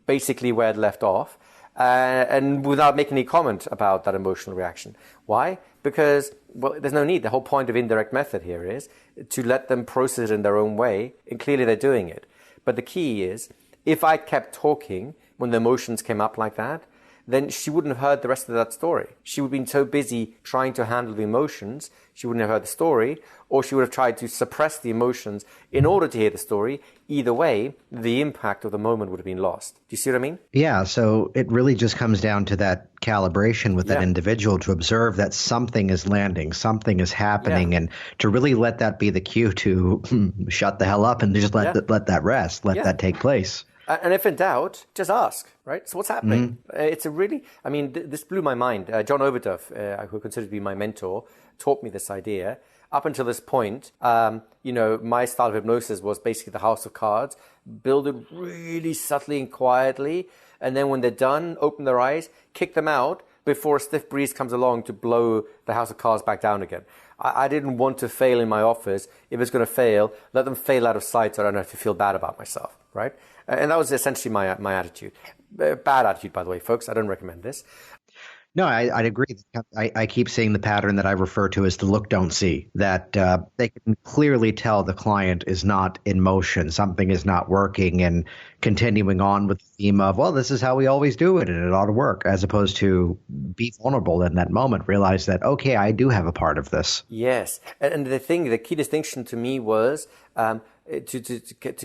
basically where it left off, and without making any comment about that emotional reaction. Why? Because, well, there's no need. The whole point of indirect method here is to let them process it in their own way, and clearly they're doing it. But the key is, if I kept talking when the emotions came up like that, then she wouldn't have heard the rest of that story. She would have been so busy trying to handle the emotions, she wouldn't have heard the story, or she would have tried to suppress the emotions in order to hear the story. Either way, the impact of the moment would have been lost. Do you see what I mean? Yeah, so it really just comes down to that calibration with that individual to observe that something is landing, something is happening, and to really let that be the cue to shut the hell up and just let that rest, let that take place. And if in doubt, just ask, right? So what's happening? It's a really, this blew my mind. John Overduff, who I consider to be my mentor, taught me this idea. Up until this point, my style of hypnosis was basically the house of cards. Build it really subtly and quietly. And then when they're done, open their eyes, kick them out before a stiff breeze comes along to blow the house of cards back down again. I didn't want to fail in my office. If it's going to fail, let them fail out of sight so I don't have to feel bad about myself, right? And that was essentially my attitude. Bad attitude, by the way, folks. I don't recommend this. No, I'd agree. I keep seeing the pattern that I refer to as the look, don't see, that they can clearly tell the client is not in motion. Something is not working and continuing on with the theme of, well, this is how we always do it and it ought to work, as opposed to be vulnerable in that moment, realize that, okay, I do have a part of this. Yes. And the key distinction to me was to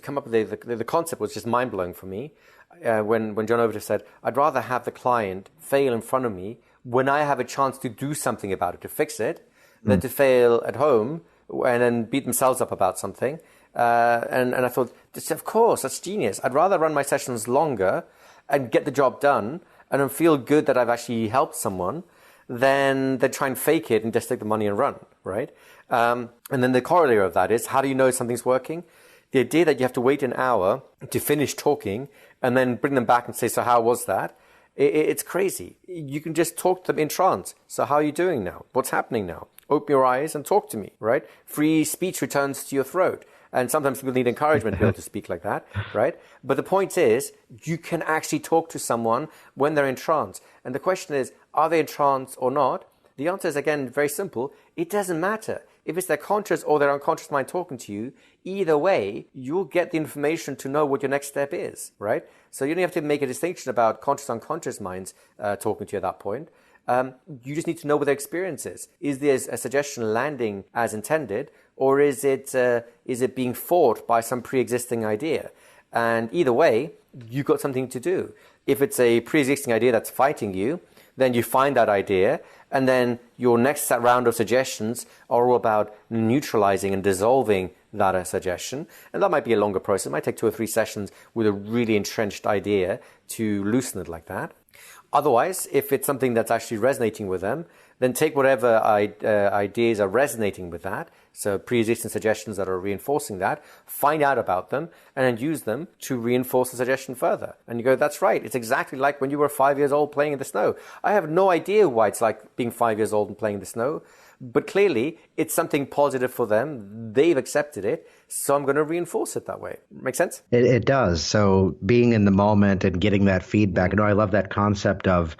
come up with the concept was just mind-blowing for me. When John Overduff said, I'd rather have the client fail in front of me when I have a chance to do something about it, to fix it, than to fail at home and then beat themselves up about something. And I thought, of course, that's genius. I'd rather run my sessions longer and get the job done and then feel good that I've actually helped someone then they try and fake it and just take the money and run, right? And then the corollary of that is, how do you know something's working? The idea that you have to wait an hour to finish talking and then bring them back and say, so how was that? It's crazy. You can just talk to them in trance. So how are you doing now? What's happening now? Open your eyes and talk to me, right? Free speech returns to your throat. And sometimes people need encouragement to be able to speak like that, right? But the point is, you can actually talk to someone when they're in trance. And the question is, are they in trance or not? The answer is, again, very simple. It doesn't matter. If it's their conscious or their unconscious mind talking to you, either way, you'll get the information to know what your next step is, right? So you don't have to make a distinction about conscious, unconscious minds talking to you at that point. You just need to know what their experience is. Is there a suggestion landing as intended, or is it being fought by some pre-existing idea? And either way, you've got something to do. If it's a pre-existing idea that's fighting you, then you find that idea, and then your next round of suggestions are all about neutralizing and dissolving that suggestion. And that might be a longer process. It might take 2 or 3 sessions with a really entrenched idea to loosen it like that. Otherwise, if it's something that's actually resonating with them, then take whatever ideas are resonating with that, so pre-existing suggestions that are reinforcing that, find out about them, and then use them to reinforce the suggestion further. And you go, that's right, it's exactly like when you were 5 years old playing in the snow. I have no idea why it's like being 5 years old and playing in the snow, but clearly it's something positive for them. They've accepted it, so I'm going to reinforce it that way. Make sense? It does. So being in the moment and getting that feedback. I love that concept of,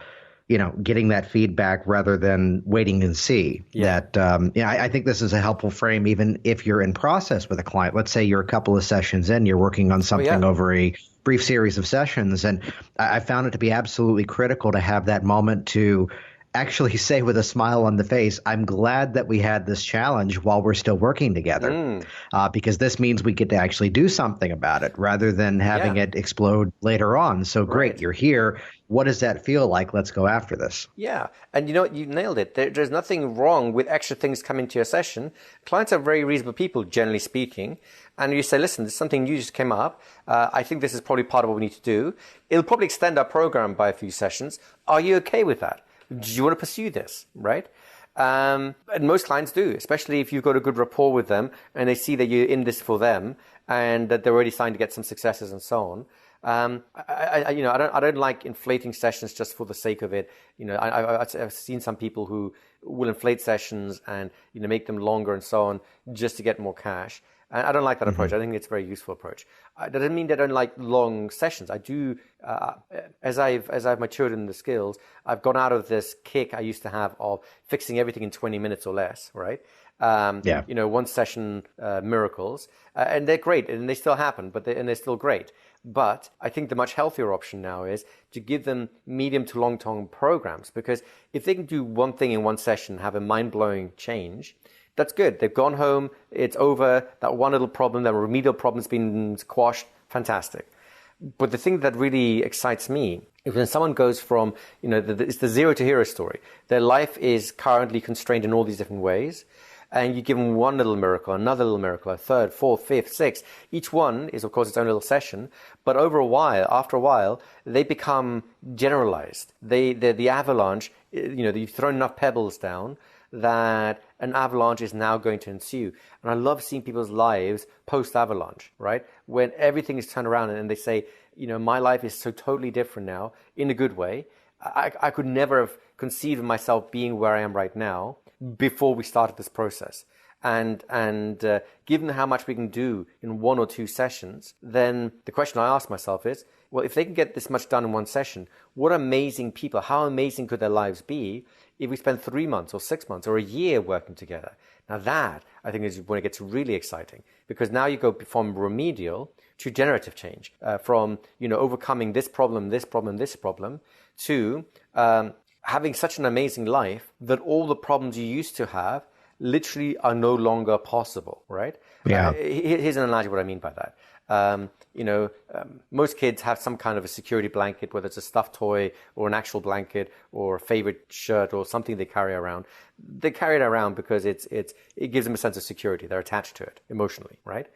getting that feedback rather than waiting and see. Yeah. That, I think this is a helpful frame, even if you're in process with a client. Let's say you're a couple of sessions in, you're working on something over a brief series of sessions. And I found it to be absolutely critical to have that moment to actually say with a smile on the face, I'm glad that we had this challenge while we're still working together, because this means we get to actually do something about it rather than having it explode later on. So great, you're here. What does that feel like? Let's go after this. Yeah. And you know what? You nailed it. There's nothing wrong with extra things coming to your session. Clients are very reasonable people, generally speaking. And you say, listen, there's something new just came up. I think this is probably part of what we need to do. It'll probably extend our program by a few sessions. Are you okay with that? Do you want to pursue this, right? And most clients do, especially if you've got a good rapport with them and they see that you're in this for them and that they're already starting to get some successes and so on. I don't like inflating sessions just for the sake of it. I've seen some people who will inflate sessions and make them longer and so on just to get more cash. And I don't like that approach. I think it's a very useful approach. That doesn't mean that I don't like long sessions. I do, as I've matured in the skills, I've gone out of this kick I used to have of fixing everything in 20 minutes or less, right? One session miracles, and they're great, and they still happen, they're still great. But I think the much healthier option now is to give them medium to long-term programs, because if they can do one thing in one session, have a mind-blowing change, that's good. They've gone home. It's over. That one little problem, that remedial problem's been squashed. Fantastic. But the thing that really excites me is when someone goes from, it's the zero to hero story. Their life is currently constrained in all these different ways. And you give them one little miracle, another little miracle, a third, fourth, fifth, sixth. Each one is, of course, its own little session. But after a while, they become generalized. They're the avalanche. You've thrown enough pebbles down that an avalanche is now going to ensue. And I love seeing people's lives post-avalanche, right? When everything is turned around and they say, my life is so totally different now, in a good way. I could never have conceived of myself being where I am right now before we started this process. And given how much we can do in 1 or 2 sessions, then the question I ask myself is, well, if they can get this much done in one session, what amazing people, how amazing could their lives be if we spend 3 months or 6 months or a year working together? Now that, I think, is when it gets really exciting, because now you go from remedial to generative change, from, overcoming this problem, to having such an amazing life that all the problems you used to have literally are no longer possible, right? Yeah. Here's an analogy what I mean by that. Most kids have some kind of a security blanket, whether it's a stuffed toy or an actual blanket or a favorite shirt or something they carry around. They carry it around because it gives them a sense of security. They're attached to it emotionally, right?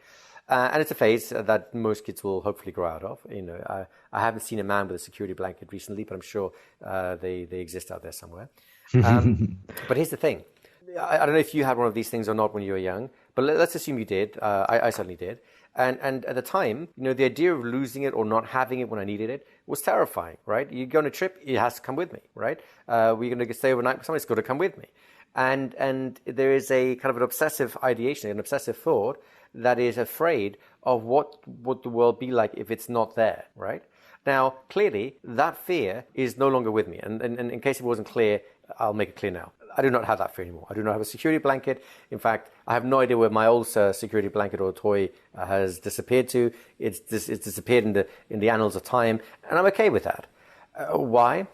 And it's a phase that most kids will hopefully grow out of. I haven't seen a man with a security blanket recently, but I'm sure they exist out there somewhere. But here's the thing. I don't know if you had one of these things or not when you were young, but let's assume you did. I certainly did. And at the time, the idea of losing it or not having it when I needed it was terrifying, right? You go on a trip, it has to come with me, right? We're going to stay overnight, somebody's got to come with me. And there is a kind of an obsessive ideation, an obsessive thought that is afraid of what would the world be like if it's not there, right? Now, clearly, that fear is no longer with me. And in case it wasn't clear, I'll make it clear now. I do not have that fear anymore. I do not have a security blanket. In fact, I have no idea where my old security blanket or toy has disappeared to. It's disappeared in the annals of time, and I'm okay with that. Why?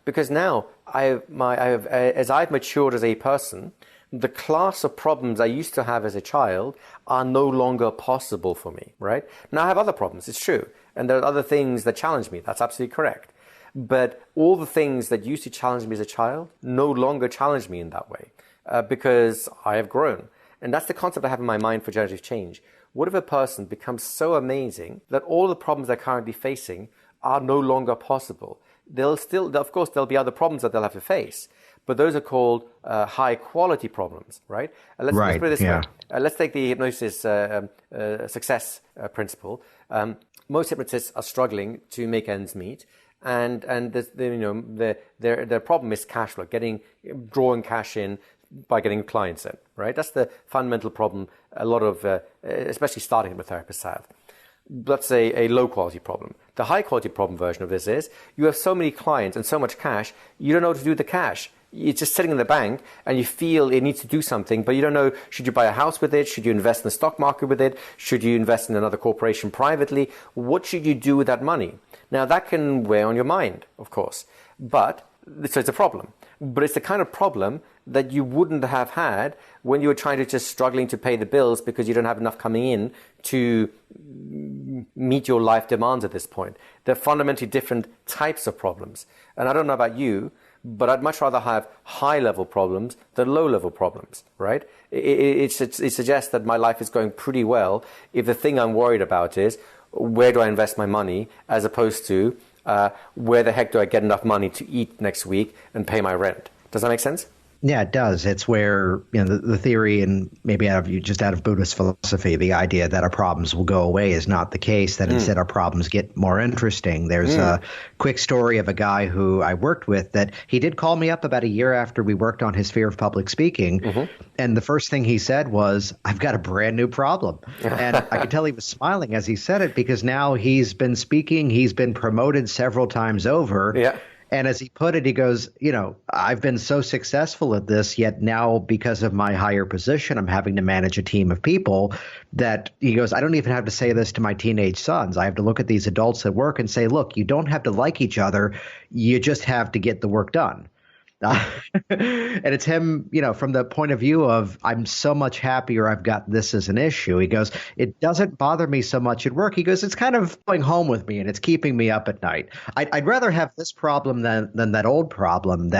Because now as I've matured as a person, the class of problems I used to have as a child are no longer possible for me, right? Now I have other problems, it's true. And there are other things that challenge me. That's absolutely correct. But all the things that used to challenge me as a child no longer challenge me in that way because I have grown. And that's the concept I have in my mind for generative change. What if a person becomes so amazing that all the problems they're currently facing are no longer possible? Of course, there'll be other problems that they'll have to face, but those are called high quality problems, right? Let's put it this way. Let's take the hypnosis success principle. Most hypnotists are struggling to make ends meet. And their problem is cash flow, drawing cash in by getting clients in, right? That's the fundamental problem a lot of, especially starting hypnotherapists have. That's a low quality problem. The high quality problem version of this is you have so many clients and so much cash, you don't know what to do with the cash. It's just sitting in the bank and you feel it needs to do something, but you don't know, should you buy a house with it? Should you invest in the stock market with it? Should you invest in another corporation privately? What should you do with that money? Now that can weigh on your mind, of course, so it's a problem. But it's the kind of problem that you wouldn't have had when you were trying to just struggling to pay the bills because you don't have enough coming in to meet your life demands at this point. They're fundamentally different types of problems. And I don't know about you, but I'd much rather have high-level problems than low-level problems, right? It suggests that my life is going pretty well if the thing I'm worried about is where do I invest my money as opposed to where the heck do I get enough money to eat next week and pay my rent? Does that make sense? Yeah, it does. It's where, the theory, and maybe out of Buddhist philosophy, the idea that our problems will go away is not the case, that instead our problems get more interesting. There's a quick story of a guy who I worked with that he did call me up about a year after we worked on his fear of public speaking. And the first thing he said was, I've got a brand new problem. And I could tell he was smiling as he said it because now he's been speaking, he's been promoted several times over. Yeah. And as he put it, he goes, I've been so successful at this, yet now because of my higher position, I'm having to manage a team of people that he goes, I don't even have to say this to my teenage sons. I have to look at these adults at work and say, look, you don't have to like each other. You just have to get the work done. And it's him, from the point of view of I'm so much happier I've got this as an issue. He goes, it doesn't bother me so much at work. He goes, it's kind of going home with me and it's keeping me up at night. I'd rather have this problem than that old problem.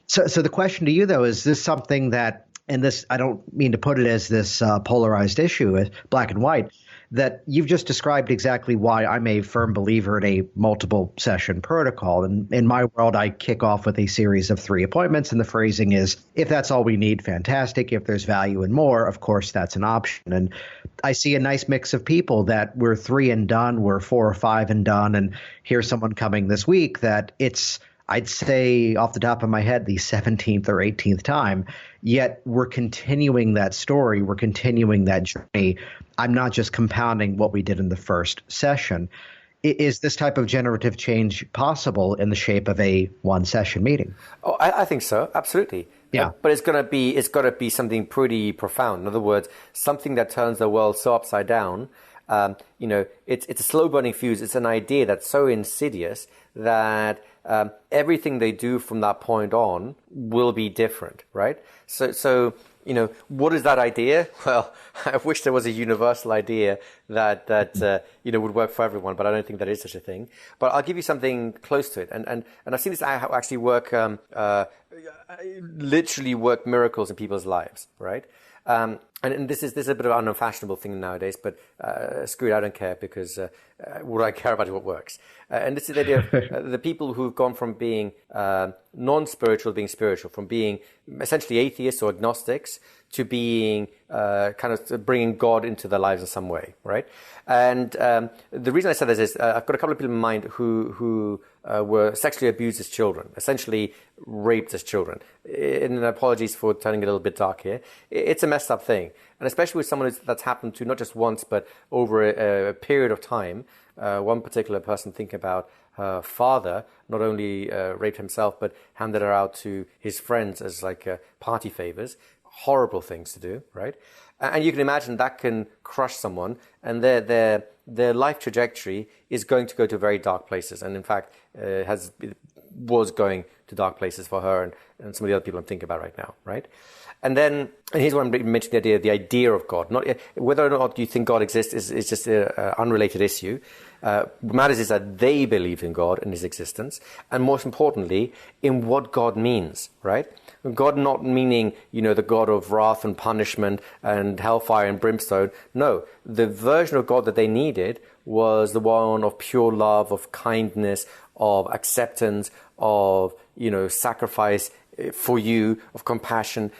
So the question to you, though, is this something that, and this, I don't mean to put it as this polarized issue, black and white, that you've just described exactly why I'm a firm believer in a multiple session protocol. And in my world, I kick off with a series of 3 appointments. And the phrasing is, if that's all we need, fantastic. If there's value in more, of course, that's an option. And I see a nice mix of people that we're 3 and done, we're 4 or 5 and done. And here's someone coming this week that it's, I'd say off the top of my head, the 17th or 18th time, yet we're continuing that story. We're continuing that journey. I'm not just compounding what we did in the first session. Is this type of generative change possible in the shape of a 1-session meeting? Oh, I think so. Absolutely. Yeah. But it's got to be something pretty profound. In other words, something that turns the world so upside down. It's a slow burning fuse. It's an idea that's so insidious that everything they do from that point on will be different, right? So what is that idea? Well, I wish there was a universal idea that would work for everyone, but I don't think there is such a thing. But I'll give you something close to it, and I've seen this actually work, literally work miracles in people's lives, right? And this is a bit of an unfashionable thing nowadays, but screw it, I don't care because what do I care about what works? And this is the idea of the people who've gone from being non-spiritual to being spiritual, from being essentially atheists or agnostics to being kind of bringing God into their lives in some way, right? And the reason I said this is I've got a couple of people in mind who were sexually abused as children, essentially raped as children. And apologies for turning it a little bit dark here. It's a messed up thing. And especially with someone that's happened to not just once, but over a period of time. One particular person, thinking about her father, not only raped himself, but handed her out to his friends as like party favors. Horrible things to do, right? And you can imagine that can crush someone, and their life trajectory is going to go to very dark places. And in fact, was going to dark places for her and some of the other people I'm thinking about right now, right? And here's what I'm mentioning, the idea of God. Not whether or not you think God exists is just an unrelated issue. What matters is that they believe in God and his existence, and most importantly, in what God means, right? God not meaning, the God of wrath and punishment and hellfire and brimstone. No, the version of God that they needed was the one of pure love, of kindness, of acceptance, of, sacrifice for you, of compassion,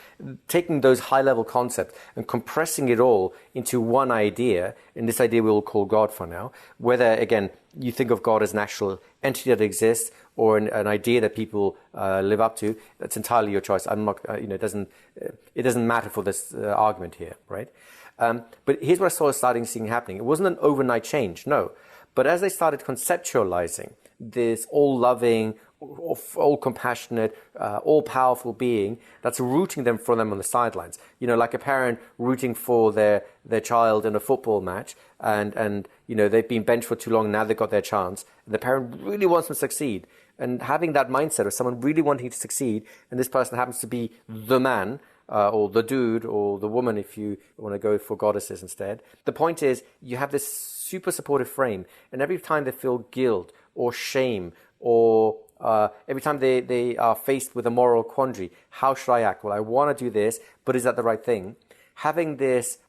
taking those high-level concepts and compressing it all into one idea, and this idea we'll call God for now, whether, again, you think of God as an actual entity that exists or an idea that people live up to, that's entirely your choice. I'm not, it doesn't matter for this argument here, right? But here's what I saw starting seeing happening. It wasn't an overnight change, no. But as they started conceptualizing this all-loving, all-compassionate, all-powerful being that's rooting them for them on the sidelines. Like a parent rooting for their child in a football match and they've been benched for too long, now they've got their chance. And the parent really wants them to succeed. And having that mindset of someone really wanting to succeed, and this person happens to be the man, or the dude, or the woman if you want to go for goddesses instead. The point is, you have this super supportive frame, and every time they feel guilt or shame or every time they are faced with a moral quandary, how should I act? Well, I want to do this, but is that the right thing? Having this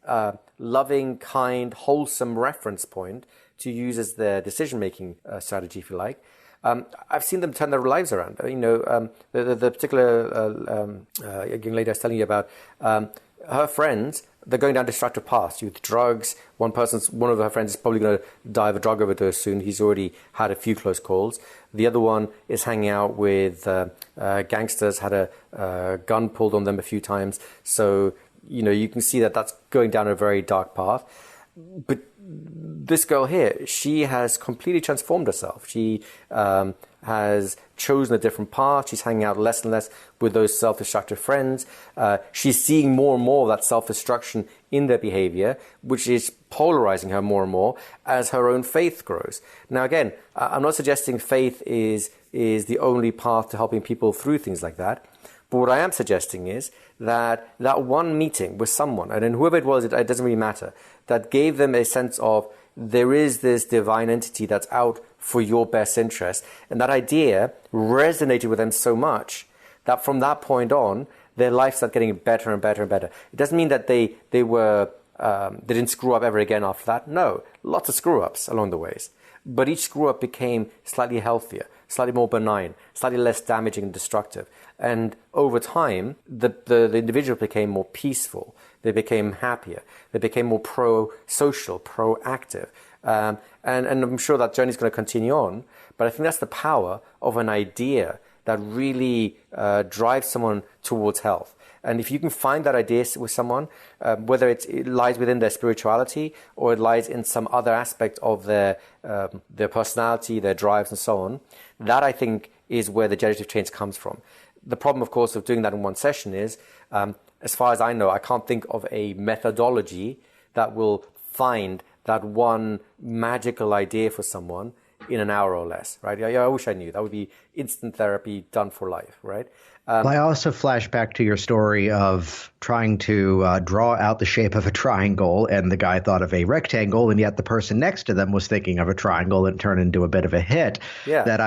loving, kind, wholesome reference point to use as their decision-making strategy, if you like, I've seen them turn their lives around. The particular young lady I was telling you about, her friends, they're going down destructive paths with drugs. One of her friends is probably going to die of a drug overdose soon. He's already had a few close calls. The other one is hanging out with gangsters, had a gun pulled on them a few times. So, you can see that that's going down a very dark path. But this girl here, she has completely transformed herself. She has chosen a different path. She's hanging out less and less with those self-destructive friends. She's seeing more and more of that self-destruction in their behavior, which is polarizing her more and more as her own faith grows. Now, again, I'm not suggesting faith is the only path to helping people through things like that. But what I am suggesting is that one meeting with someone, and then whoever it was, it doesn't really matter, that gave them a sense of there is this divine entity that's out for your best interest. And that idea resonated with them so much that from that point on, their life started getting better and better and better. It doesn't mean that they didn't screw up ever again after that. No, lots of screw-ups along the ways. But each screw-up became slightly healthier, slightly more benign, slightly less damaging and destructive. And over time, the individual became more peaceful. They became happier. They became more pro-social, proactive. And I'm sure that journey is going to continue on. But I think that's the power of an idea that really drives someone towards health. And if you can find that idea with someone, whether it lies within their spirituality or it lies in some other aspect of their personality, their drives and so on, that I think is where the generative change comes from. The problem, of course, of doing that in one session is, as far as I know, I can't think of a methodology that will find that one magical idea for someone in an hour or less, right? I wish I knew. That would be instant therapy done for life, right? I also flash back to your story of trying to draw out the shape of a triangle, and the guy thought of a rectangle, and yet the person next to them was thinking of a triangle, and turned into a bit of a hit. Yeah. That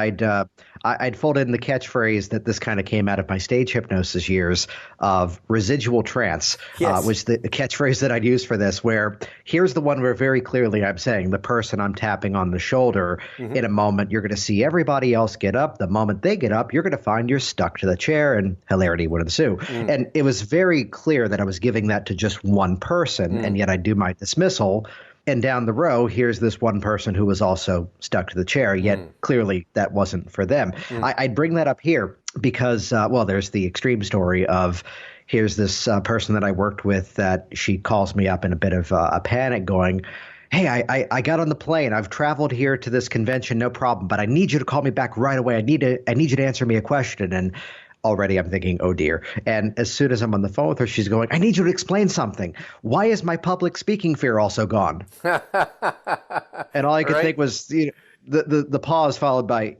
I'd fold in the catchphrase that this kind of came out of my stage hypnosis years of residual trance, Yes. was the catchphrase that I'd use for this, where here's the one where very clearly I'm saying the person I'm tapping on the shoulder, in a moment you're going to see everybody else get up. The moment they get up, you're going to find you're stuck to the chair, and hilarity would ensue. And it was very clear that I was giving that to just one person, and yet I do my dismissal. And down the row, here's this one person who was also stuck to the chair, yet clearly that wasn't for them. I'd bring that up here because, there's the extreme story of here's this person that I worked with that she calls me up in a bit of a panic going, hey, I got on the plane. I've traveled here to this convention, no problem, but I need you to call me back right away. I need you to answer me a question. And already I'm thinking, oh dear. And as soon as I'm on the phone with her, she's going, I need you to explain something. Why is my public speaking fear also gone? And all I could think was the pause followed by,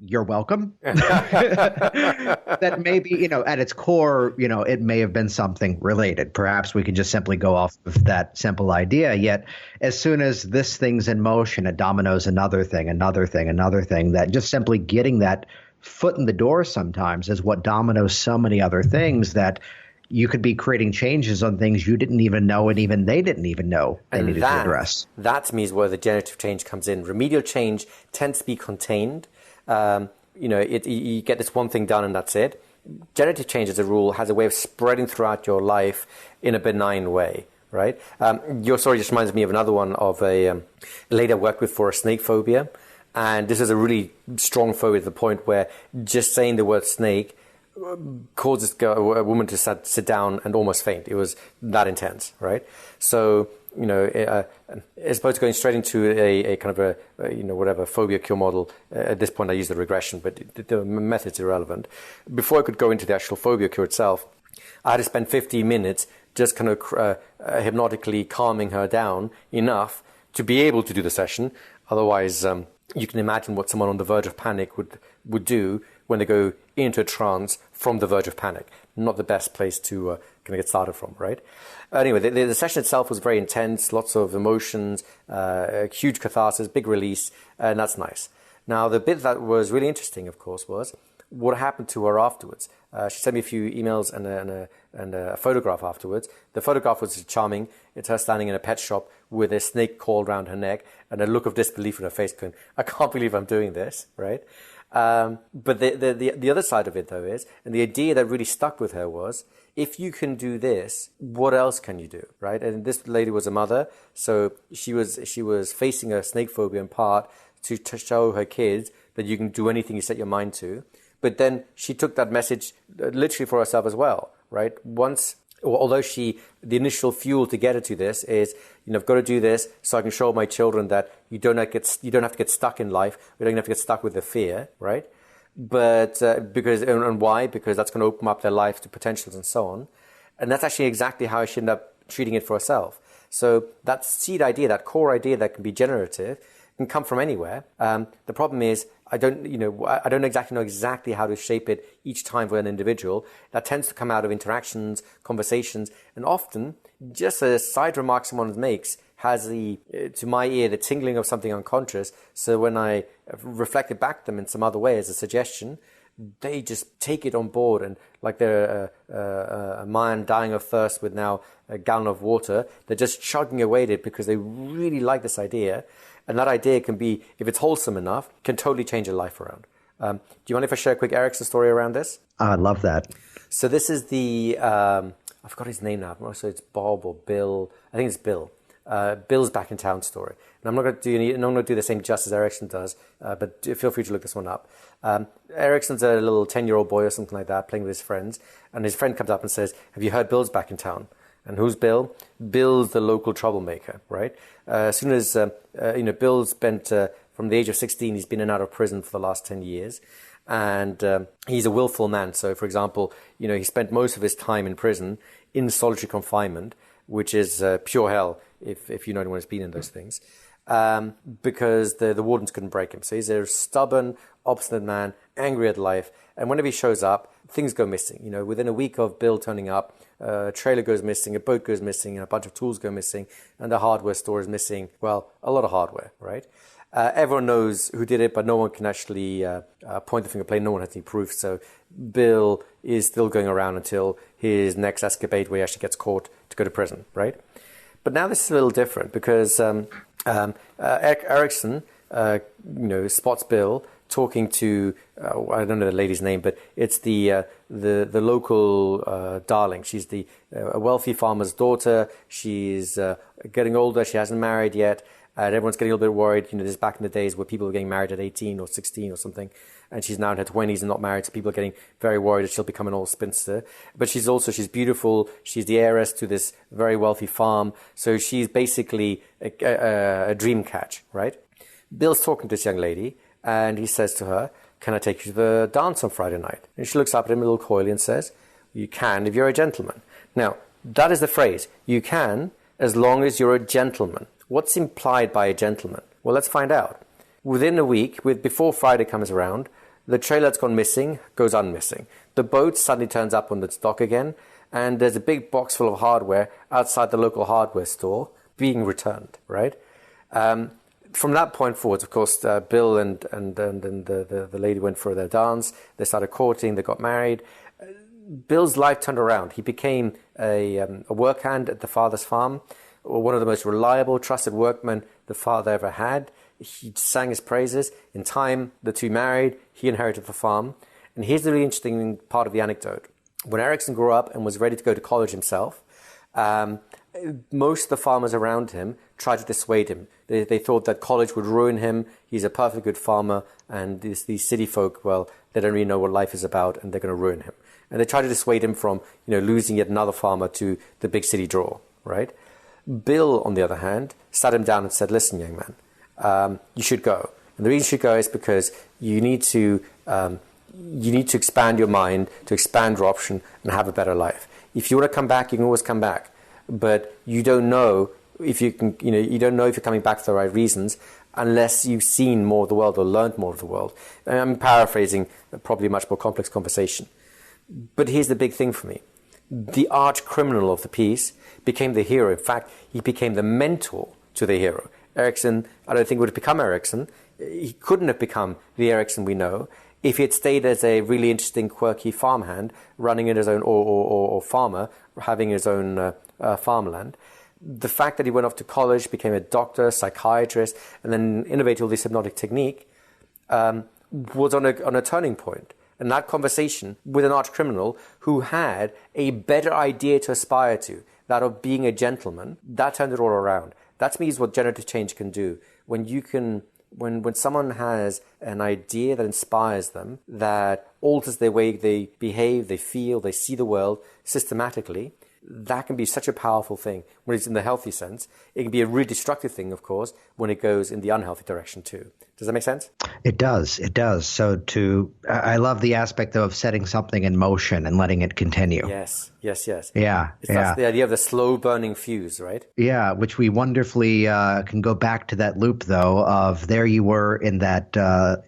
you're welcome. That maybe, at its core, it may have been something related. Perhaps we could just simply go off of that simple idea. Yet as soon as this thing's in motion, it dominoes another thing, that just simply getting that foot in the door sometimes is what dominoes so many other things, that you could be creating changes on things you didn't even know, and even they didn't even know they needed to address. That to me is where the generative change comes in. Remedial change tends to be contained. You get this one thing done and that's it. Generative change, as a rule, has a way of spreading throughout your life in a benign way, right? Your story just reminds me of another one of a lady I worked with for a snake phobia. And this is a really strong phobia to the point where just saying the word snake causes a woman to sit down and almost faint. It was that intense, right? So, as opposed to going straight into a kind of a phobia cure model, at this point I use the regression, but the method's irrelevant. Before I could go into the actual phobia cure itself, I had to spend 15 minutes just kind of hypnotically calming her down enough to be able to do the session. Otherwise, you can imagine what someone on the verge of panic would do when they go into a trance from the verge of panic. Not the best place to kind of get started from, right? Anyway, the session itself was very intense, lots of emotions, huge catharsis, big release, and that's nice. Now, the bit that was really interesting, of course, was what happened to her afterwards. She sent me a few emails and a photograph afterwards. The photograph was charming. It's her standing in a pet shop with a snake coiled around her neck and a look of disbelief on her face going, I can't believe I'm doing this, right? But the other side of it, though, is, and the idea that really stuck with her was, if you can do this, what else can you do, right? And this lady was a mother, so she was facing a snake phobia in part to show her kids that you can do anything you set your mind to. But then she took that message literally for herself as well, right? Although the initial fuel to get her to this is, I've got to do this so I can show my children that you don't have to get stuck in life. You don't have to get stuck with the fear, right? But and why? Because that's going to open up their life to potentials and so on. And that's actually exactly how she ended up treating it for herself. So that seed idea, that core idea that can be generative, can come from anywhere. The problem is I don't exactly know how to shape it each time for an individual. That tends to come out of interactions, conversations, and often just a side remark someone makes has to my ear, the tingling of something unconscious. So when I reflect it back to them in some other way as a suggestion, they just take it on board, and like they're a man dying of thirst with now a gallon of water, they're just chugging away at it because they really like this idea. And that idea can be, if it's wholesome enough, can totally change your life around. Do you mind if I share a quick Erickson story around this? I'd love that. So this is I forgot his name now. So it's Bob or Bill. I think it's Bill. Bill's back in town story. And I'm not going to do the same justice Erickson does, but feel free to look this one up. Erickson's a little 10-year-old boy or something like that playing with his friends. And his friend comes up and says, have you heard Bill's back in town? And who's Bill? Bill's the local troublemaker, right? As soon as, Bill's spent, from the age of 16, he's been in and out of prison for the last 10 years. And he's a willful man. So, for example, he spent most of his time in prison in solitary confinement, which is pure hell, if you know anyone who's been in those things, because the wardens couldn't break him. So he's a stubborn, obstinate man, angry at life. And whenever he shows up, things go missing. You know, within a week of Bill turning up, a trailer goes missing, a boat goes missing, and a bunch of tools go missing, and the hardware store is missing. Well, a lot of hardware, right? Everyone knows who did it, but no one can actually point the finger, no one has any proof. So Bill is still going around until his next escapade where he actually gets caught to go to prison, right? But now this is a little different because Erickson, spots Bill talking to, I don't know the lady's name, but it's the local darling. She's a wealthy farmer's daughter. She's getting older. She hasn't married yet. And everyone's getting a little bit worried. You know, this is back in the days where people were getting married at 18 or 16 or something. And she's now in her 20s and not married. So people are getting very worried that she'll become an old spinster. But she's beautiful. She's the heiress to this very wealthy farm. So she's basically a dream catch, right? Bill's talking to this young lady and he says to her, "Can I take you to the dance on Friday night?" And she looks up at him a little coyly and says, "You can if you're a gentleman." Now, that is the phrase. You can as long as you're a gentleman. What's implied by a gentleman? Well, let's find out. Within a week, before Friday comes around, the trailer that's gone missing goes unmissing. The boat suddenly turns up on its dock again, and there's a big box full of hardware outside the local hardware store being returned, right? From that point forwards, of course, Bill and the lady went for their dance. They started courting. They got married. Bill's life turned around. He became a work hand at the father's farm, one of the most reliable, trusted workmen the father ever had. He sang his praises. In time, the two married. He inherited the farm. And here's the really interesting part of the anecdote. When Erickson grew up and was ready to go to college himself, most of the farmers around him tried to dissuade him. They thought that college would ruin him. He's a perfectly good farmer. And these city folk, well, they don't really know what life is about, and they're going to ruin him. And they tried to dissuade him from, losing yet another farmer to the big city draw, right? Bill, on the other hand, sat him down and said, "Listen, young man, you should go. And the reason you should go is because you need to expand your mind, to expand your option, and have a better life. If you want to come back, you can always come back. But you don't know if you can, you don't know if you're coming back for the right reasons unless you've seen more of the world or learned more of the world." And I'm paraphrasing probably a much more complex conversation. But here's the big thing for me. The arch criminal of the piece became the hero. In fact, he became the mentor to the hero. Erickson, I don't think would have become Erickson. He couldn't have become the Erickson we know if he had stayed as a really interesting, quirky farmhand, running in his own, or farmer, having his own farmland. The fact that he went off to college, became a doctor, psychiatrist, and then innovated all this hypnotic technique was on a turning point. And that conversation with an arch criminal who had a better idea to aspire to, that of being a gentleman, that turned it all around. That to me is what generative change can do. When someone has an idea that inspires them, that alters their way they behave, they feel, they see the world systematically, that can be such a powerful thing when it's in the healthy sense. It can be a really destructive thing, of course, when it goes in the unhealthy direction too. Does that make sense? It does. It does. So I love the aspect though of setting something in motion and letting it continue. Yes. Yeah. That's the idea of the slow burning fuse, right? Yeah, which we wonderfully can go back to that loop though of there you were in that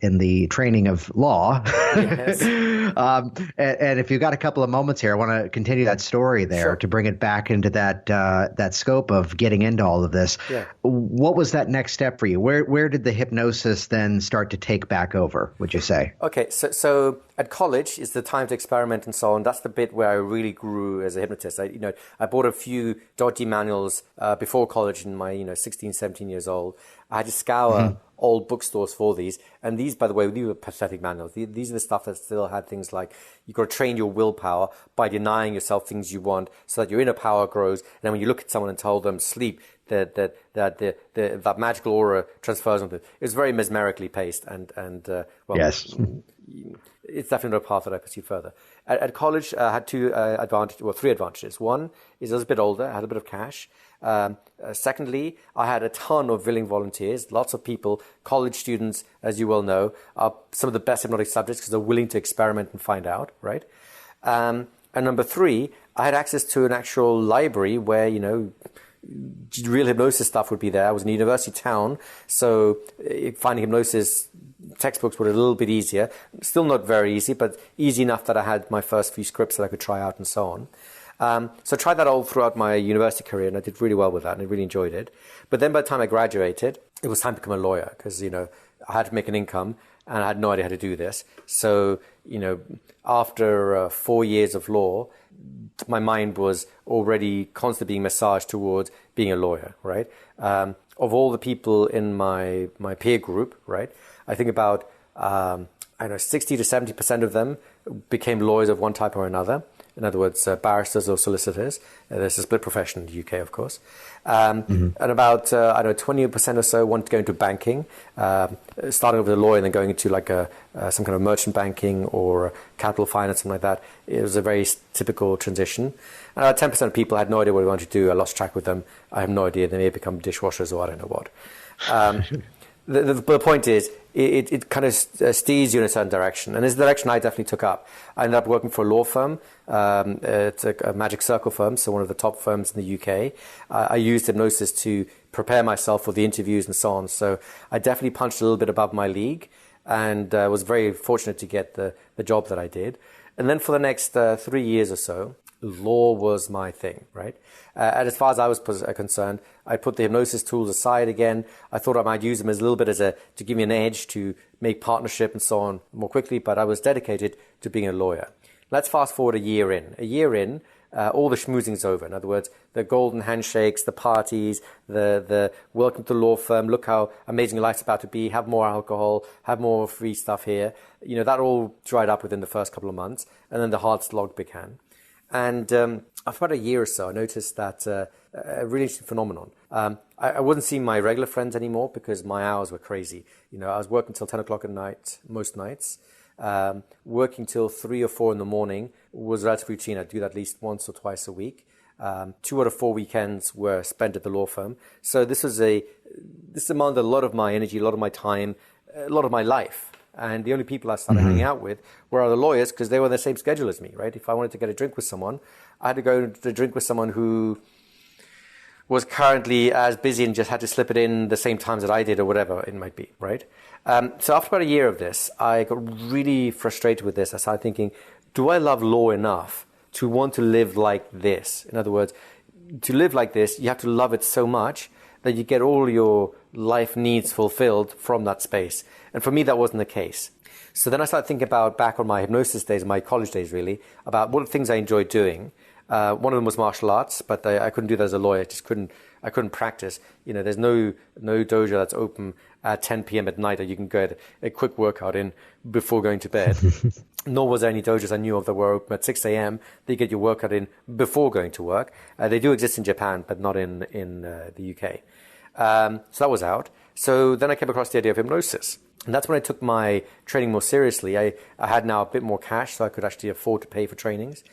in the training of law. Yes. And if you've got a couple of moments here, I want to continue that story there. Sure. To bring it back into that scope of getting into all of this. Yeah. What was that next step for you? Where did the hypnosis then start to take back over, would you say? Okay, so at college is the time to experiment and so on. That's the bit where I really grew as a hypnotist. I bought a few dodgy manuals before college in my 16, 17 years old. I had to scour old bookstores for these. And these, by the way, these were pathetic manuals. These are the stuff that still had things like you've got to train your willpower by denying yourself things you want so that your inner power grows. And then when you look at someone and tell them sleep, that magical aura transfers onto it. It was very mesmerically paced and yes. It's definitely not a path that I pursue further. At college, I had three advantages. One is I was a bit older, I had a bit of cash. Secondly, I had a ton of willing volunteers, lots of people, college students, as you well know, are some of the best hypnotic subjects because they're willing to experiment and find out, right? And number three, I had access to an actual library where, real hypnosis stuff would be there. I was in a university town, so finding hypnosis textbooks were a little bit easier. Still not very easy, but easy enough that I had my first few scripts that I could try out and so on. So I tried that all throughout my university career, and I did really well with that, and I really enjoyed it. But then by the time I graduated, it was time to become a lawyer because, I had to make an income, and I had no idea how to do this. So, after 4 years of law, my mind was already constantly being massaged towards being a lawyer, right? Of all the people in my peer group, right, I think about 60 to 70% of them became lawyers of one type or another. In other words, barristers or solicitors. There's a split profession in the UK, of course. And about 20% or so want to go into banking, starting with a lawyer and then going into like some kind of merchant banking or capital finance, something like that. It was a very typical transition. And about 10% of people had no idea what they wanted to do. I lost track with them. I have no idea. They may have become dishwashers or I don't know what. The point is, it kind of steers you in a certain direction. And this is the direction I definitely took up. I ended up working for a law firm. It's a Magic Circle firm, so one of the top firms in the UK. I used hypnosis to prepare myself for the interviews and so on. So I definitely punched a little bit above my league and was very fortunate to get the job that I did. And then for the next 3 years or so, law was my thing, right? And as far as I was concerned, I put the hypnosis tools aside again. I thought I might use them as a little bit to give me an edge to make partnership and so on more quickly, but I was dedicated to being a lawyer. Let's fast forward a year in. A year in, all the schmoozing is over. In other words, the golden handshakes, the parties, the welcome to the law firm, look how amazing your life's about to be, have more alcohol, have more free stuff here. That all dried up within the first couple of months, and then the hard slog began. And after about a year or so, I noticed that a really interesting phenomenon. I wasn't seeing my regular friends anymore because my hours were crazy. I was working till 10 o'clock at night, most nights. Working till 3 or 4 in the morning was relatively routine. I'd do that at least once or twice a week. 2 out of 4 weekends were spent at the law firm. So this demanded a lot of my energy, a lot of my time, a lot of my life. And the only people I started hanging out with were other lawyers because they were on the same schedule as me, right? If I wanted to get a drink with someone, I had to go to drink with someone who was currently as busy and just had to slip it in the same times that I did or whatever it might be, right? So after about a year of this, I got really frustrated with this. I started thinking, do I love law enough to want to live like this? In other words, to live like this, you have to love it so much that you get all your life needs fulfilled from that space. And for me, that wasn't the case. So then I started thinking back on my hypnosis days, my college days really, about what are the things I enjoyed doing. One of them was martial arts, but I couldn't do that as a lawyer. I couldn't practice. There's no dojo that's open at 10 p.m. at night that you can get a quick workout in before going to bed. Nor was there any dojos I knew of that were open at 6 a.m. that you get your workout in before going to work. They do exist in Japan, but not in the UK. So that was out. So then I came across the idea of hypnosis. And that's when I took my training more seriously. I had now a bit more cash, so I could actually afford to pay for trainings.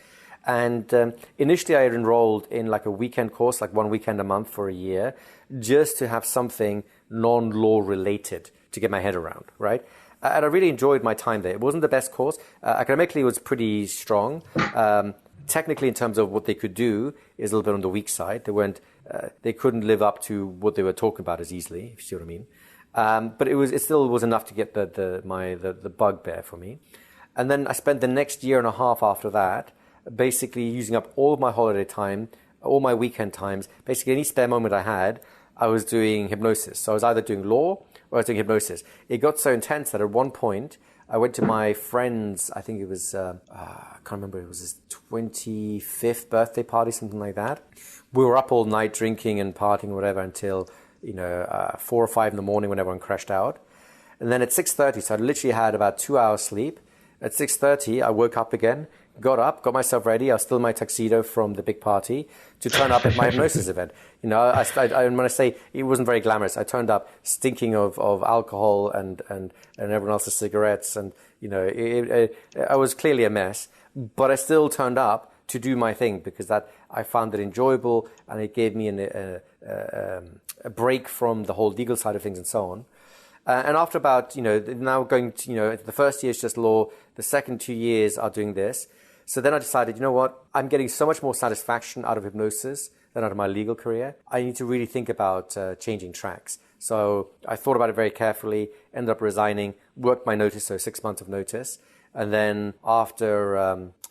And initially I had enrolled in like a weekend course, like 1 weekend a month for a year, just to have something non-law related to get my head around, right? And I really enjoyed my time there. It wasn't the best course. Academically, it was pretty strong. Technically, in terms of what they could do, is a little bit on the weak side. They couldn't live up to what they were talking about as easily, if you see what I mean. But it still was enough to get the bugbear for me. And then I spent the next year and a half after that basically using up all of my holiday time, all my weekend times, basically any spare moment I had, I was doing hypnosis. So I was either doing law or I was doing hypnosis. It got so intense that at one point I went to my friend's, I think it was, I can't remember, it was his 25th birthday party, something like that. We were up all night drinking and partying or whatever until 4 or 5 in the morning when everyone crashed out. And then at 6:30, so I literally had about 2 hours sleep. At 6:30, I woke up again, got up, got myself ready. I was still in my tuxedo from the big party to turn up at my hypnosis event. When I say it wasn't very glamorous, I turned up stinking of alcohol and everyone else's cigarettes. And, I was clearly a mess, but I still turned up to do my thing because that I found it enjoyable and it gave me a break from the whole legal side of things and so on. And after about, now going to, the first year is just law, the second 2 years are doing this. So then I decided, you know what, I'm getting so much more satisfaction out of hypnosis then out of my legal career, I need to really think about changing tracks. So I thought about it very carefully, ended up resigning, worked my notice, so 6 months of notice. And then after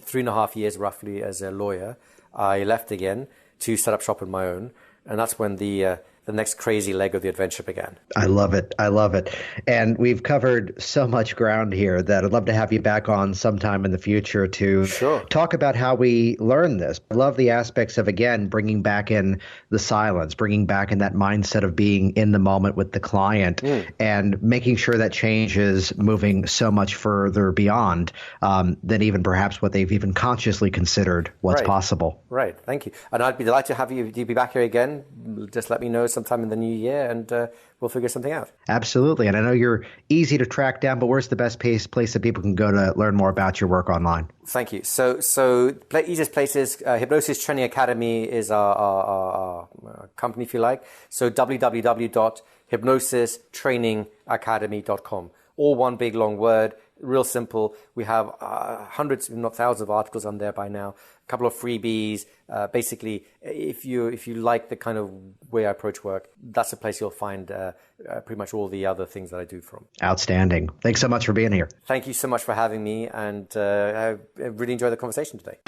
3.5 years roughly as a lawyer, I left again to set up shop on my own. And that's when the next crazy leg of the adventure began. I love it. I love it. And we've covered so much ground here that I'd love to have you back on sometime in the future to talk about how we learn this. I love the aspects of, again, bringing back in the silence, bringing back in that mindset of being in the moment with the client and making sure that change is moving so much further beyond than even perhaps what they've even consciously considered what's possible. Right. Thank you. And I'd be delighted to have you be back here again. Just let me know sometime in the new year and we'll figure something out. Absolutely. And I know you're easy to track down, but where's the best place that people can go to learn more about your work online? Thank you. So easiest places, Hypnosis Training Academy is our company, if you like. So www.hypnosistrainingacademy.com. All one big long word, real simple. We have hundreds, if not thousands of articles on there by now. A couple of freebies. Basically, if you like the kind of way I approach work, that's the place you'll find pretty much all the other things that I do from. Outstanding. Thanks so much for being here. Thank you so much for having me, and I really enjoyed the conversation today.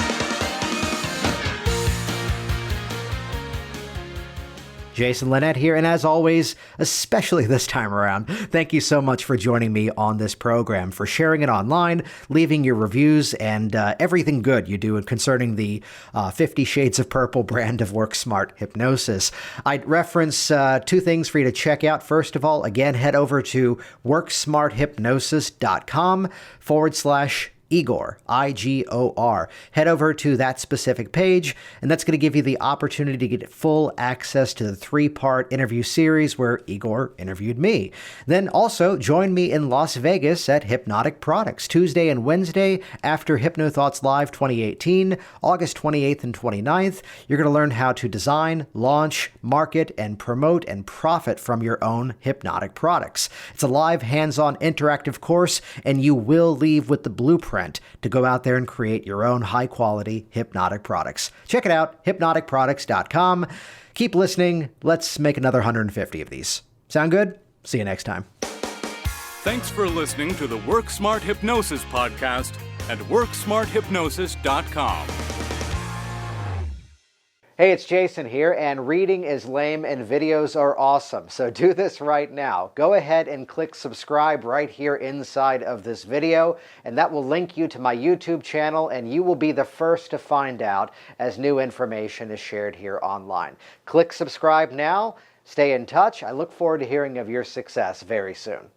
Jason Linett here, and as always, especially this time around, thank you so much for joining me on this program, for sharing it online, leaving your reviews, and everything good you do concerning the 50 Shades of Purple brand of Work Smart Hypnosis. I'd reference two things for you to check out. First of all, again, head over to worksmarthypnosis.com/Igor, IGOR. Head over to that specific page, and that's going to give you the opportunity to get full access to the 3-part interview series where Igor interviewed me. Then also join me in Las Vegas at Hypnotic Products, Tuesday and Wednesday after HypnoThoughts Live 2018, August 28th and 29th. You're going to learn how to design, launch, market, and promote and profit from your own hypnotic products. It's a live, hands-on, interactive course, and you will leave with the blueprint to go out there and create your own high-quality hypnotic products. Check it out, hypnoticproducts.com. Keep listening. Let's make another 150 of these. Sound good? See you next time. Thanks for listening to the Work Smart Hypnosis podcast at worksmarthypnosis.com. Hey, it's Jason here, and reading is lame and videos are awesome. So do this right now. Go ahead and click subscribe right here inside of this video, and that will link you to my YouTube channel, and you will be the first to find out as new information is shared here online. Click subscribe now. Stay in touch. I look forward to hearing of your success very soon.